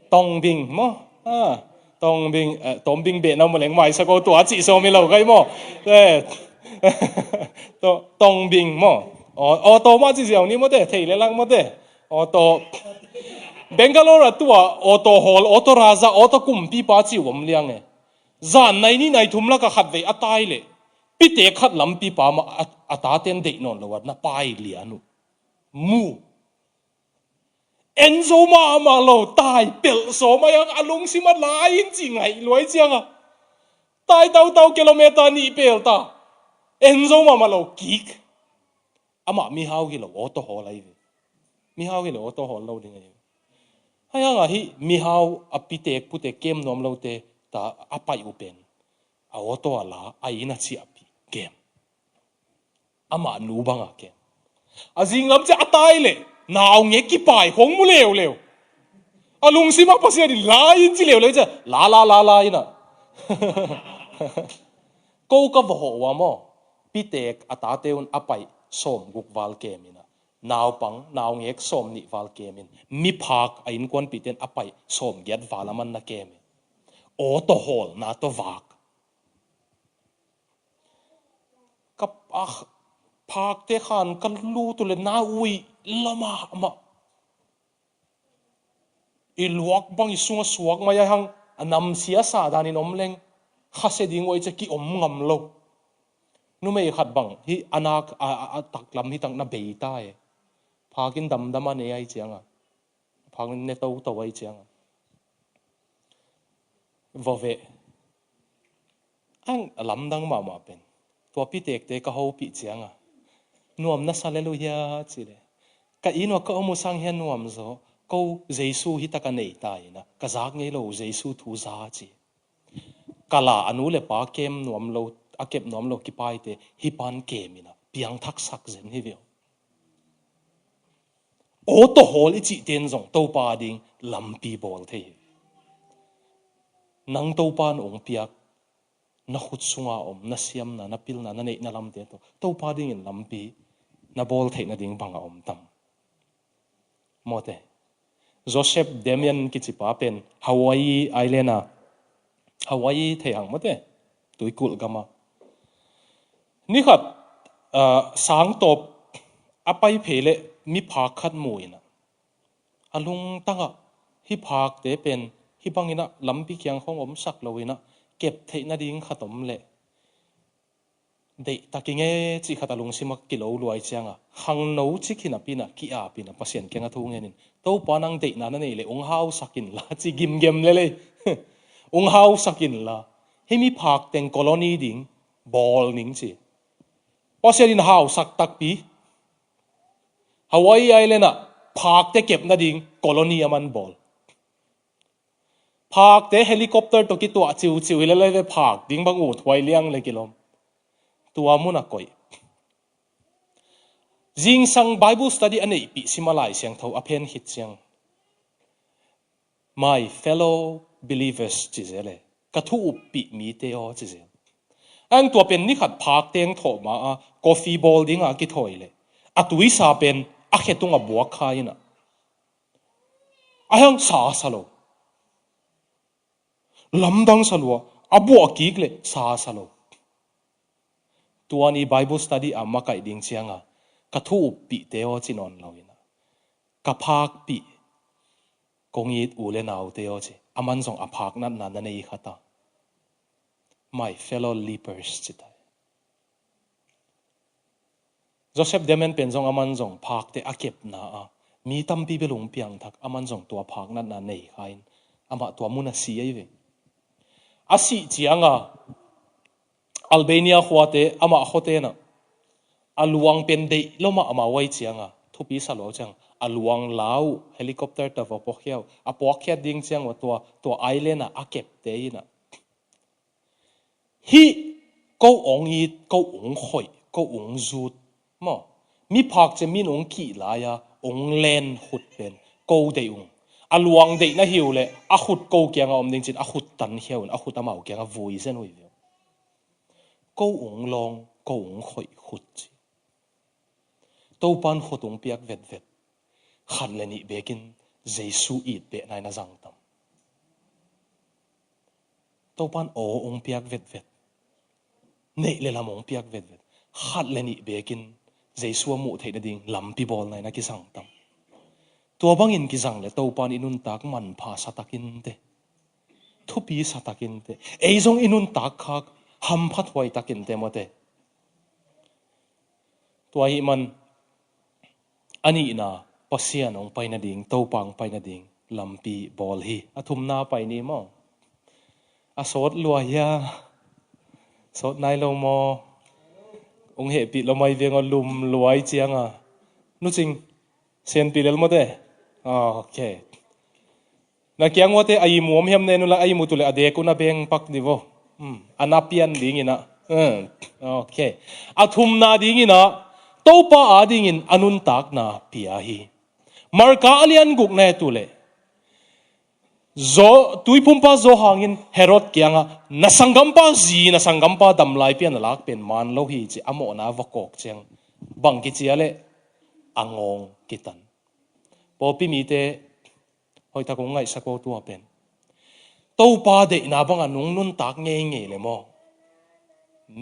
Tongbing mo Tongbing be na mo leng mai sa ko tua chi so mi lo kai mo Tongbing mo auto ma chi jiao ni mo de thei le lang mo de auto Bangalore tua auto hall auto raza auto kumpi pa chi wom liang e zan nai ni nai thum la ka khat ve atai le pi te khat lam pi pa ma ata ten de non lo wat na pai lianu mu Enzo ma lo tai pel so ma yang alung si ma lain chi ngai loi chiang a tai tau kilometer ni pel ta Enzo ma lo kik ama mi hau gi lo auto hall ai mi hau gi lo auto hall lo ding ai hayang a hi mi hau apitek putek kem nom lo te ta apai upen a auto ala ai na chi api kem ama nu banga kem azing lam cha atai le nào nghe cái bài không mua lều lều à lùng xí mắc bác sĩ đi lại chỉ lều lấy chứ lá ina câu cái vỏ wa mo pitek atateun apai som guk val kemina nào pang nào nghe som ni val kemin mi phak ain kon piten apai som get valaman na kemi auto hall na to vak kap phak te khan kan lu tu le na ui lama ama iluak bang isunga suak maya hang anam sia sa danin omleng khase ding oi che ki om ngam lo nu mei khat bang hi anak a taklam hi tang na beita e phakin dam dama ne ai chianga phang ne to ai chianga vove ang lam dang ma pen to pi tek te ka ho pi chianga nuam na hallelujah chile ka ino ka omu sang hian nuam zo ko jesu hi taka nei tai na ka zak ngei lo jesu thu za chi kala anu le pa kem nuam lo akep nuam lo ki pai te hi pan kemina piang thak sak zen hi veo auto hall chi ten zong to pa ding lampi bol the nang to pan ong piak na khut sunga om na siam na pil na nei na lam te to pa ding in lampi na bol the na ding banga om tam mote Joseph Damian kichipa pen Hawaii Island Hawaii theyang mote tuikul gama ni khat sang top apai phele mi phak khat muina alung tanga hi phak te pen hi bangina lampi kyang khong om sak loina kep theina ding khatom le de takinge chi khatalung simak kilo luai chianga hang no chi khina pina ki a pina pasien kenga thu ngenin to panang de na nei le ong hau sakin la chi gim gem le ong hau sakin la hemi phak teng colony ding ball ning chi pasien hau sak tak pi Hawaii Island a phak te kep na ding colony aman ball phak te helicopter to ki to chiu le phak ding bang u thwai liang le kilom tua muna koi jing sang Bible study anei pi simalai siang tho apen hit siang my fellow believers chizele kathu upi mi te o chizel ang tua pen ni khat phak teng tho ma a coffee bowl ding a ki thoile atui sa pen a khetunga buak khaina ahang sa salo lamdang salwa abu akikle sa salo tuani Bible study amma kai ding chianga kathu pi teo chinon loina kaphak pi kongit ule nau teo chi aman jong aphak na nei khata my fellow leapers chita Joseph Demen penjong aman jong phak te akep na a mi tampi belung piang thak aman jong tua phak na nei khain ama tua muna si ai ve asi chianga Albania khuate ama khote na aluang pen dei loma ama wai chianga thupi salo chang aluang lau helicopter ta vo pokhiao apokhia ding chang wa to island a akep te ina hi ko ong i ko ong khoi ko ong zut mo mi phak che min ong ki la ya ong len khut pen ko de ung aluang de na hiu le a khut ko kyang om ding chin a khut tan hiaun a khut amau kyang a vui zen oi ve ko ung long ko ung khoi khut chi to pan khotung piak vet vet khan le ni bekin jesu it be nai na jang tam to pan o ung piak vet vet nei le lam ung piak vet vet khat le ni bekin jesu mu thei na ding lam pi bol nai na ki sang tam tua bangin ki jang le to pan inun tak man pha satakin te thupi satakin te eizong inun tak khak ham phat hoi takin te mote tua hi man ani na pasian ong paina ding to pang paina ding lampi bol hi athum na pai ni mo asot lua ya sot nai lo mo ong he pi lo mai veng lum luai chiang a nu ching sen pi lel mo te okay na kyang wote ai muam hem ne nu la ai mutule ade ku na beng pak ni vo anapian ding ina okay athum na ding ina to pa ading in anun tak na pia hi marka alian guk na tule zo tuipumpa zo hangin herod kyanga nasangampa damlai pian lak pen man lo hi chi amo na vakok cheng bang ki chiale angong kitan popi mi te hoi ta kong ngai sako tu pen to pa de na bang anung nun tak nge nge le mo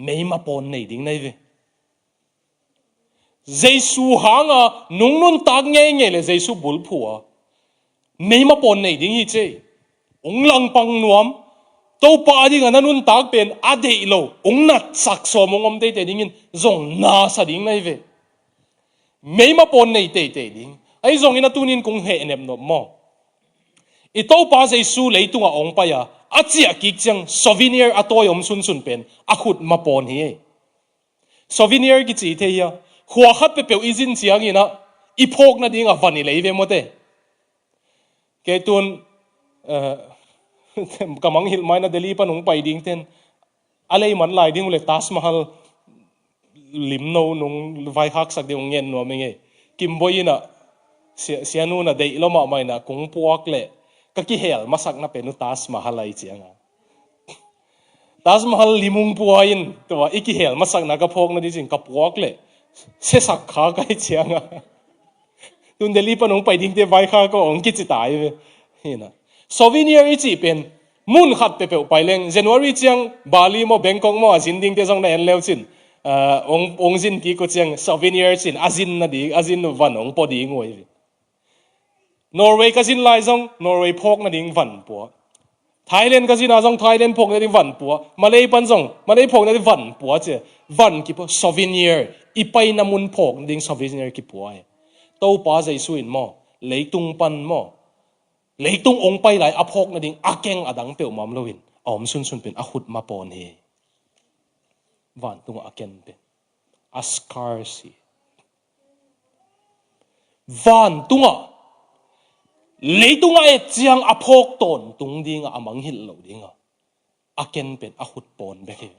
meima pon nei ding nei ve jesu hanga nung nun tak nge nge le jesu bul phua meima pon nei ding hi che ong lang pang nuam to pa ding an nun tak pen ade lo ong nat sak so mongom te te ding in zong na sa ding nei ve meima pon nei te te ding ai zong ina tunin kong he nem no mo i to pa jesu leitunga ong pa ya achia ki chang souvenir atoy om sun sun pen akhut ma pon hi souvenir ki chi the ya khua khat pe pe izin chiang ina i phok na ding a vani leive mote ke tun kamang hil mai na Delhi panung pai ding ten alei man lai ding le Taj Mahal lim no nung vai hak sak ding ngen no menge kimboi na sianu na dei lo ma mai na kung puak le ka ki hel masak na penu Taj Mahal ai chianga Taj Mahal limung puain to iki hel masak na ka phok na di jing ka puak le se sak kha kai chianga tun Delhi panung pai ding te vai kha ko ong ki chi tai ve hina souvenir chi pen mun khat pe pe pai leng January chiang Bali mo Bangkok mo azin ding te jong na en leo chin ong jin ki ko chiang souvenir chin azin na di azin no van ong po di ngoi Norway ka jin lai jong Norway phok na ding van po Thailand ka jin a jong Thailand phok na ding van po Malay pan jong Malay phok na ding van po che van ki po souvenir ipai na mun phok ding souvenir ki po ai to pa jai suin mo leitung pan mo leitung ong pai lai aphok na ding akeng adang pe mam loin om sun sun pen ahut ma pon he van tung aken pe askar si van tunga leitunga e chiang aphok ton tung ding amang hil lo ding aken pen ahut pon be he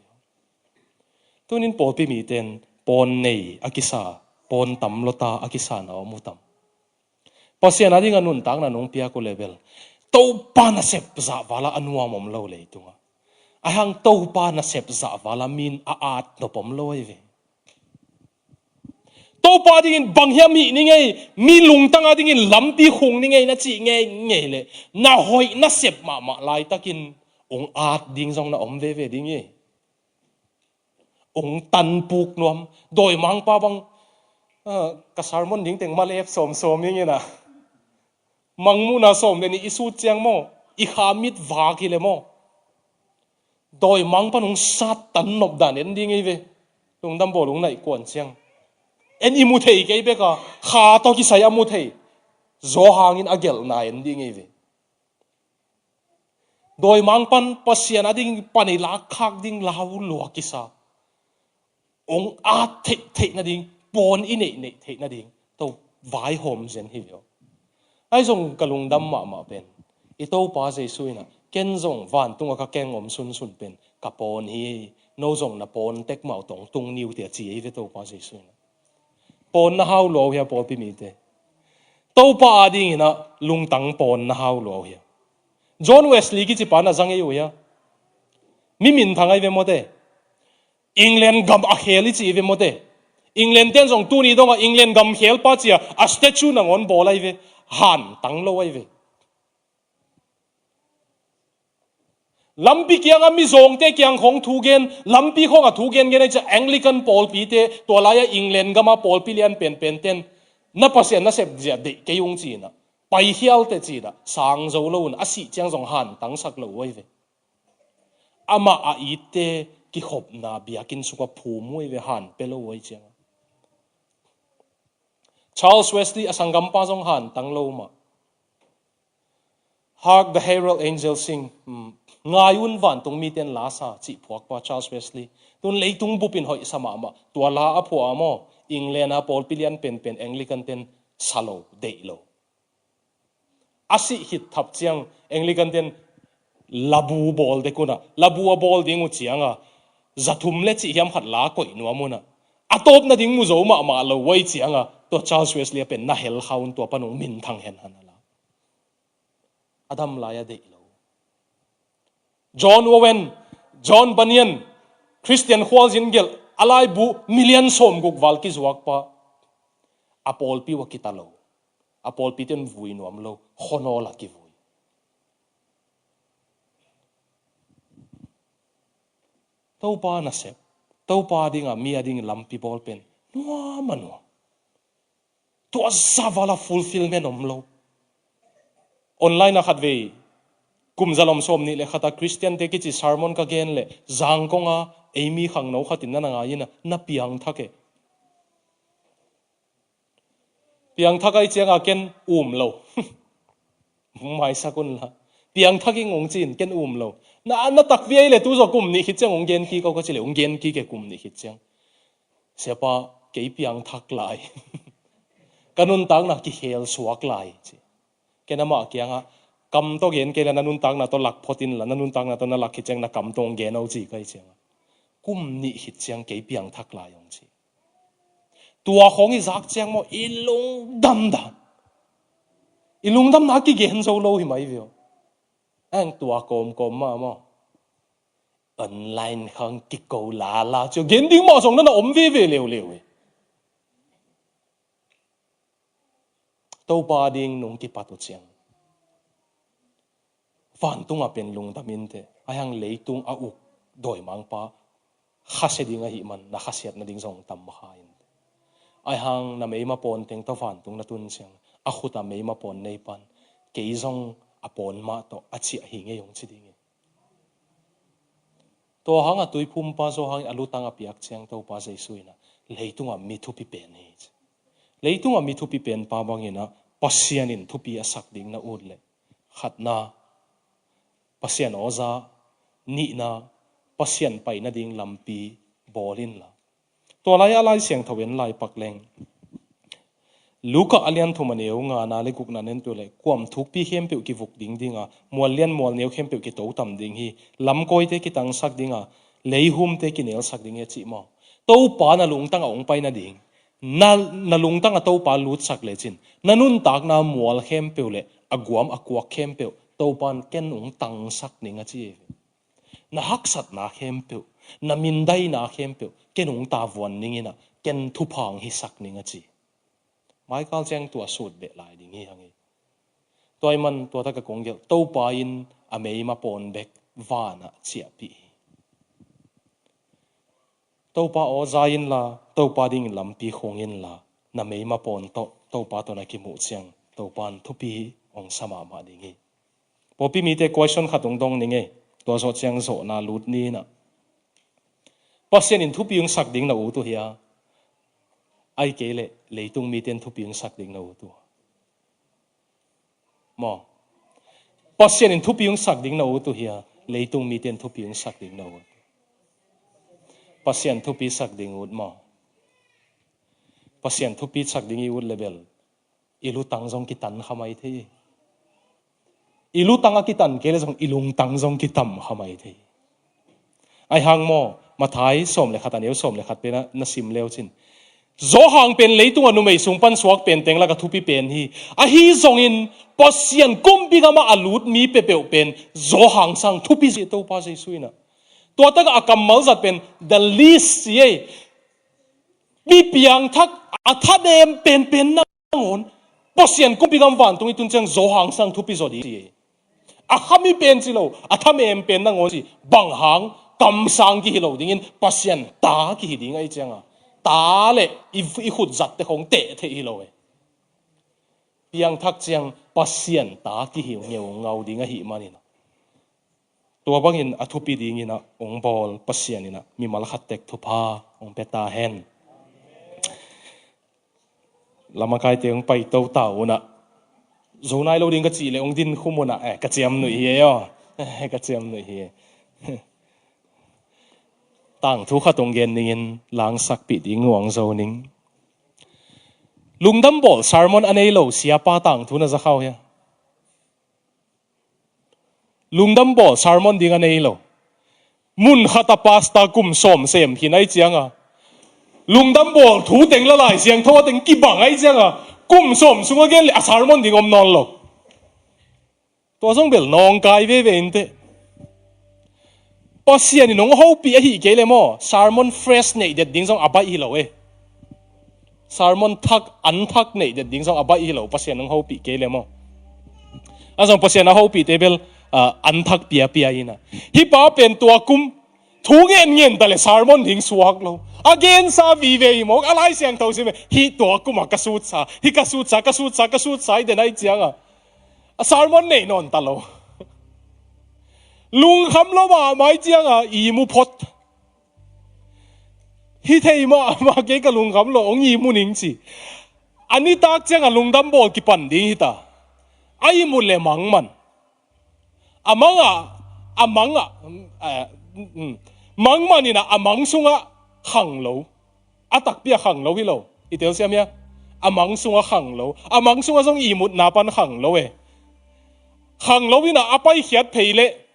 tunin po pi mi ten pon nei akisa pon tam lota akisa na mutam pasian ading anun tang na nong pia ko level to pa na sep za wala anua mom lo le tunga ahang to pa na sep za wala min a at no pom lo ve to pa ding bang hiam mi ni ngai mi lung tang ading in lampi khung ni ngai na chi ngai ngai le na hoi na sep ma lai takin ong at ding jong na om ve ve ding ye ong tan puk nom doi mang pa bang ka sarmon ding teng malef som som ni na mangmu na som le ni isu chiang mo I khamit va ki le mo doi mang panung sat tan nop dan en ding ei ve tung dam bo lung nai kon chiang en imu thei ke be ka kha to ki sai amu thei zo hangin agel na en ding ei ve doi mang pan pasian ading pani la khak ding lau lo ki sa ong a thei na ding pon I nei thei na ding to vai hom zen hi yo ai zong kalung dam ma pen ito pa jesu na ken zong van tunga ka keng om sun sun pen ka pon hi no zong na pon tek mau tong tung niu te chi e ve to pa jesu na pon na hau lo ya po pi mi te tàu pa đi na lung tang pon na hao lo hi John Wesley ki chi pa na zang ei ya mi min thangai ve mote England gam a kheli chi ve mote England ten jong tu ni dong England gam khel pa chi a statue na ngon bolai ve han tang lo ai ve lampi kiang mi zong te kiang khong thu gen lampi khong a thu gen gen cha Anglican Paul pi te to la ya England gama Paul pi lian pen pen ten na pasien na sep ja de ke yung chi na pai hial te chi da sang zo lo na asi chang jong han tang sak lo wai ve ama a ite ki khop na biakin suka phu moi ve han pe lo wai chang Charles Wesley asangam pa jong han tang lo ma Hark the herald angels sing ngayun van tung mi ten la sa chi phuak pa Charles Wesley tun leitung bupin hoi sama ma tua la a phua mo England a Paul Pilian pen pen Anglican ten salo dei lo asi hit thap chiang Anglican ten labu bol de kuna labu bol ding u chianga zathum le chi hiam khat la koi nu amuna atop na ding mu zo ma ma lo wai chianga to Charles Wesley pen na hel khaun to panung min thang hen hanala Adam laya dei lo John Owen John Bunyan Christian Hwal Jingel alai bu million som guk wal ki zuak pa apol pi wakita lo apol pi ten vui nuam lo khono la ki vui tau pa na sep tau pa ding a mi ading lampi ball pen nuam manu to zavala fulfillment om lo online a khat ve kum zalom som ni le khata Christian te ki chi sermon ka gen le zang konga Amy khang no khatin na nga ina na piang thake piang thakai chenga ken lo mai sakun la piang thaki ngong chin ken lo na tak vi le tu zo kum ni khit chang ong gen ki ko chile ong gen ki ke kum ni khit chang sepa ke piang thak lai kanun tang na ki hel suak lai chi kenama kyanga kam to gen ke la nanun tang na to lak photin la nanun tang na to na lak khit chang na kam tong gen au chi kai chang kum ni hit chang ke piang thak lai ong chi tua khong i zak chang mo ilung dam na ki gen zo lo hi mai vio ang tua kom ma mo online khang ki ko la cho gen ding mo song na om ve leo to ba ding nong ki patu chang van tung a pen lung damin te ayang leitung a uk doi mang pa khase ding a hi man na khasiat na ding zong tam ha in ai hang na mei ma pon teng to van tung na tun chang a khuta mei ma pon nei pan ke zong a pon ma to a chi hi nge yong chi ding to hang a tui phum pa zo hang alu tang a piak chang to pa sei suina leitung a mi thu pi pen he leitung a mi thu pi pen pa bangina pasian in thu pi a sak ding na ud le khatna pasian oza ni na pasian pai na ding lampi bolin la to lai alai siang thowen lai pakleng luka alian thumaneu nga na le guk na nen to le kwam thuk pi hem pe ki vuk ding dinga mol lian mol neu hem pe ki to tam ding hi lam koi te ki tang sak dinga leihum te ki nel sak ding e chi mo to pa na lung tang ong pai na ding na lung tang a to pa lut sak le chin nanun tak na mol hem pe le agwam akwak hem pe to pan ken ung tang sak ninga chi na hak sat na hem pe na min dai na hem pe ken ung ta von ningina ken thu phang hi sak ninga chi Michael chang tua sut be lai ding hi hangi toy man tua ta ka konggel to pa in amei ma pon bek wana chia pi to pa o zain la to pa ding lampi khongin la na mei ma pon to pa to na ki mu chang to pan thupi ong sama ma ding hi popi mi te question khatung dong ninge to so chang so na lut ni na pasien in thupi ung sak ding na u tu hiya ai kele leitung mi ten thupi ung sak ding na u tu mo pasien in thupi ung sak ding na u tu hiya leitung mi ten thupi ung sak ding na u pasien thupi sak ding ut mo pasien thupi sak ding i ut level ilu tang jong ki tan khamai the ilu tanga ki tan kele jong ilung tang jong ki tam khamai the ai hang mo mathai som le khatan eu som le khat pe na sim leo chin zo hang pen leitung anu mei sungpan suak pen teng la ka thupi pen hi a hi zongin pasian kumpi gama alut mi pepeu pen zo hang sang thupi se to pa sei suina to tak akam mal zat pen the least ye mi piang thak atha dem pen pen na ngon pasian kumpi gam van tung itun chang zo hang sang thupi zo di a khami pen chi lo atham em pen na ngon si bang hang kam sang ki hilo dingin pasian ta ki hiding ai changa ta le i khut zat te khong te the hilo e piang thak chiang pasian ta ki hiu ngeu ngau dinga hi manina to bangin athupi dingina ong bol pasianina mi mal khat tek thupa ong peta hen lama kai te ong pai to tauna zonai lo ding ka chi le ong din khumuna ka chiam nui hi yo ka chiam nui hi tang thu kha tong gen nin lang sak pi ding wang zo ning lungdam bol sermon anei lo sia pa tang thu na za khaw ya lungdam bol sermon ding anei lo mun khata pasta kum som sem hinai chianga lungdam bol thu teng la lai siang tho teng ki bang ai chianga kum som sunga gen a sermon ding om non lo to song bel nong kai ve ve inte pasian nong ho pi a hi ke le mo sermon fresh nei det ding song abai hi lo e sermon thak an thak nei det ding song abai hi lo pasian nong ho pi ke le mo asong pasian na ho pi tebel an thak pia pia ina hi pa pen tua kum thu ngen ngen ta le sermon ding suak lo again sa vi ve mo alai siang tho si me hi tua kum ka su cha hi ka su cha de nai chiang a sermon nei non ta lo lung kham lo ma mai chiang i mu phot hi thei ma ke ka lung kham lo ong i mu ning chi ani tak chiang lung dam bol ki pan ding hi ta ai mu le mang man amanga mang manina amang sunga khang lo atak pia khang lo hi lo itel siam ya amang sunga khang lo amang sunga song i mut na pan khang lo e khang lo ina apai khiat pheile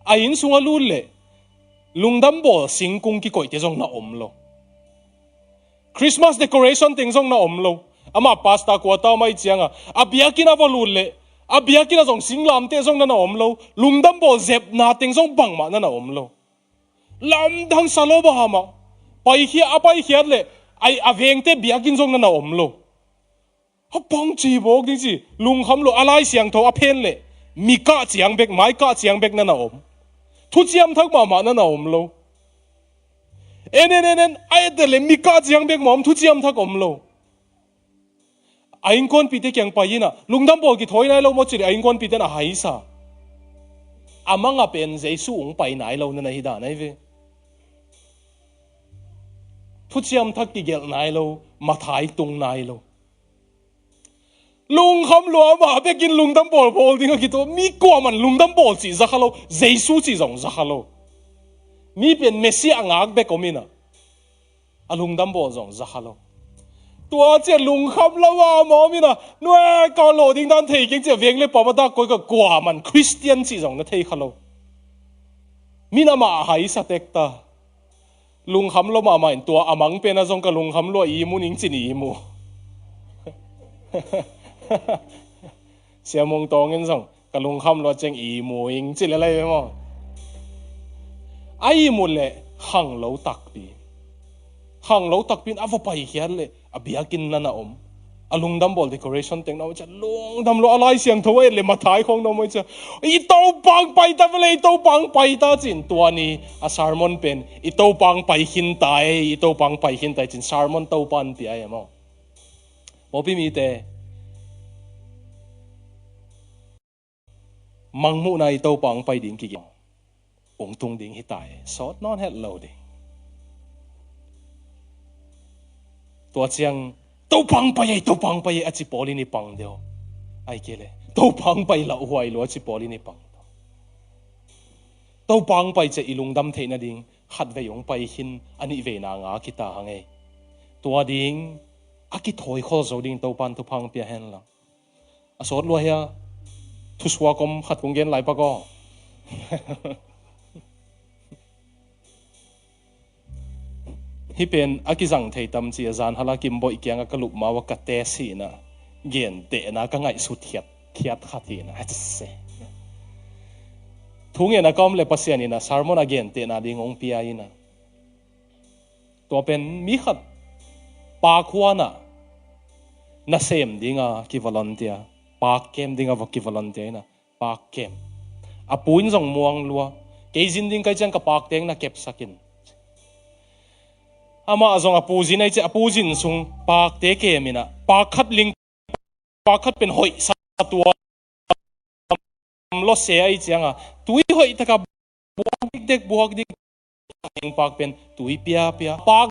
ain sunga lu le lungdam bol singkung ki koi te jong na om lo Christmas decoration ting jong na om lo ama pasta ko ta mai chianga abiakina volul le abiakina jong singlam te jong na om lo lungdam bol zep na ting jong bang ma na om lo lam dang salo ba ma pai hi apai hiat le ai aveng te biakin jong na om lo ha pang chi bok ding chi lung kham lo alai siang tho a phen le mi ka chiang bek mai ka chiang bek na om thu chiam thak ma na om lo en ai de le mi ka chiang bek mom thu chiam thak om lo ain kon pi te kyang pa ina lungdam bol ki thoi nai lo mo chi ain kon pi te na hai sa amanga pen jesu ung pai nai lo na hi da nai ve thu chiam thak ki gel nai lo ma thai tung nai lo lung kham lo ma be kin lungdam bol ding ki to mi ko man lungdam bol chi za khalo jesu chi jong za khalo mi pen messi angak be komina alungdam bol jong za khalo tua che lung kham lo wa mo mina noe ka lo ding dan thei king che veng le pa ba da ko ka kwa man christian chi jong na thei khalo mina ma hai sa tek ta lung kham lo ma ma in tua amang pe na jong ka lung kham lo i mu ning chi ni mu sia mong tong en jong ka lung kham lo cheng i mu ing chi le lai mo ai mu le hang lo tak pi hang lo tak pin avo pai hian le abiakin na om alungdam bol decoration teng na cha lungdam lo alai siang thoi le mathai khong no moi cha i to pang pai ta le to pang pai ta chin tua ni a sermon pen i to pang pai hin tai chin sermon to pan pi ai mo mopi mi te mangmu na i to pang pai ding ki ong tung ding hi tai sot non het lo ding tua chiang to pang pai a chi poli ni pang deo ai kele to pang pai la huai lo chi poli ni pang to pang pai che ilung dam the na ding khat ve yong pai hin ani ve na nga ki ta hange tua ding a ki thoi kho zo ding to pan to pang pia hen la a sot lo ya thu swa kom khat kong gen lai pa ko hi pen akizang thei tam chi zan hala kim boi kyang akalup mawa ka te si na gen te na ka ngai su thiat khati na se thunge na kom le pasian ina sermon again te na ding ong pia ina to pen mi khat pa khuana na sem dinga ki volunteer pa kem dinga wa ki volunteer na pa kem apuin jong muang lua keizin ding kai chang ka pak teng na kep sakin ama azong apuzin ai che apuzin sung pak te ke mina pakhat ling pakhat pen hoi sa tua lo se ai changa tui hoi taka buak dik ing pak pen tui pia pak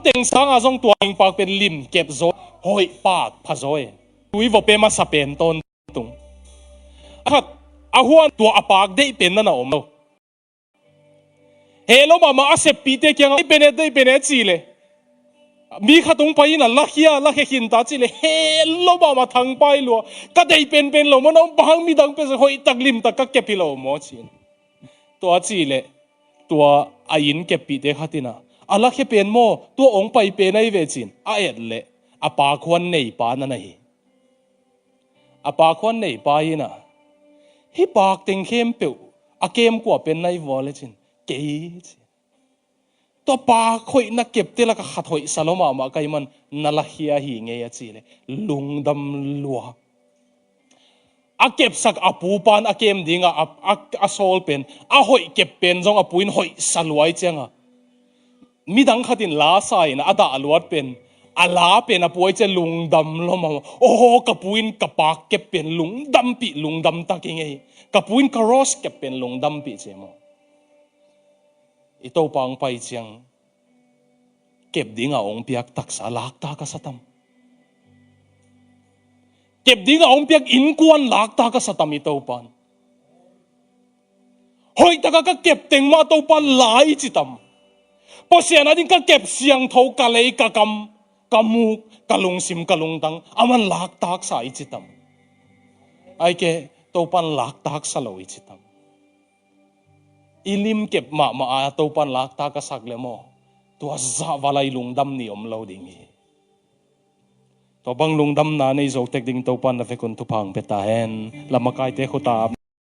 teng sang azong tua ing pak pen lim kep zo hoi pak phazoi tui vo pe ma sa pen ton tung khat ahuan tua apak dei pen na om lo hello mama asep pite kyang dei benet chile mi khatung pai na la hin ta chile hello mama thang pai lo ka dei pen lo mo no bang mi dang pe hoi taklim tak ka kepilo mo chin to chile tua ain kepite khatina ala khe pen mo to ong pai pe nai ve chin a et le apa khwan nei pa na nei apa khwan nei pa ina hi pak teng khem pe a kem ko pen nai wole chin ke to pa khoi na kep te la ka khathoi saloma ma kai man nala hia hi nge ya chile lungdam lua a kep sak apu pan a kem dinga a sol pen a hoi kep pen jong apuin hoi salwai chenga midang khatin la sai na ada alwat pen ala pen apuai che lungdam loma oh kapuin kapak kep pen lungdam takinge kapuin karos kep pen lungdam pi chemo ito pang pai chiang kep dinga ong piak taksa lakta ka satam kep dinga ong piak inkuan lakta ka satam ito pan hoi taka ka kep teng ma to pan lai chitam posiana ding ka kep siang tho ka lei ka kam kamu kalung sim kalung tang aman lakta sa ichitam ai ke to pan lakta sa lo ichitam ilim kep ma a to pan lakta ka sagle mo tua za walai lungdam ni om lo ding to bang lungdam na nei zo tek ding to pan na fe kun tu phang peta hen lamakai te khota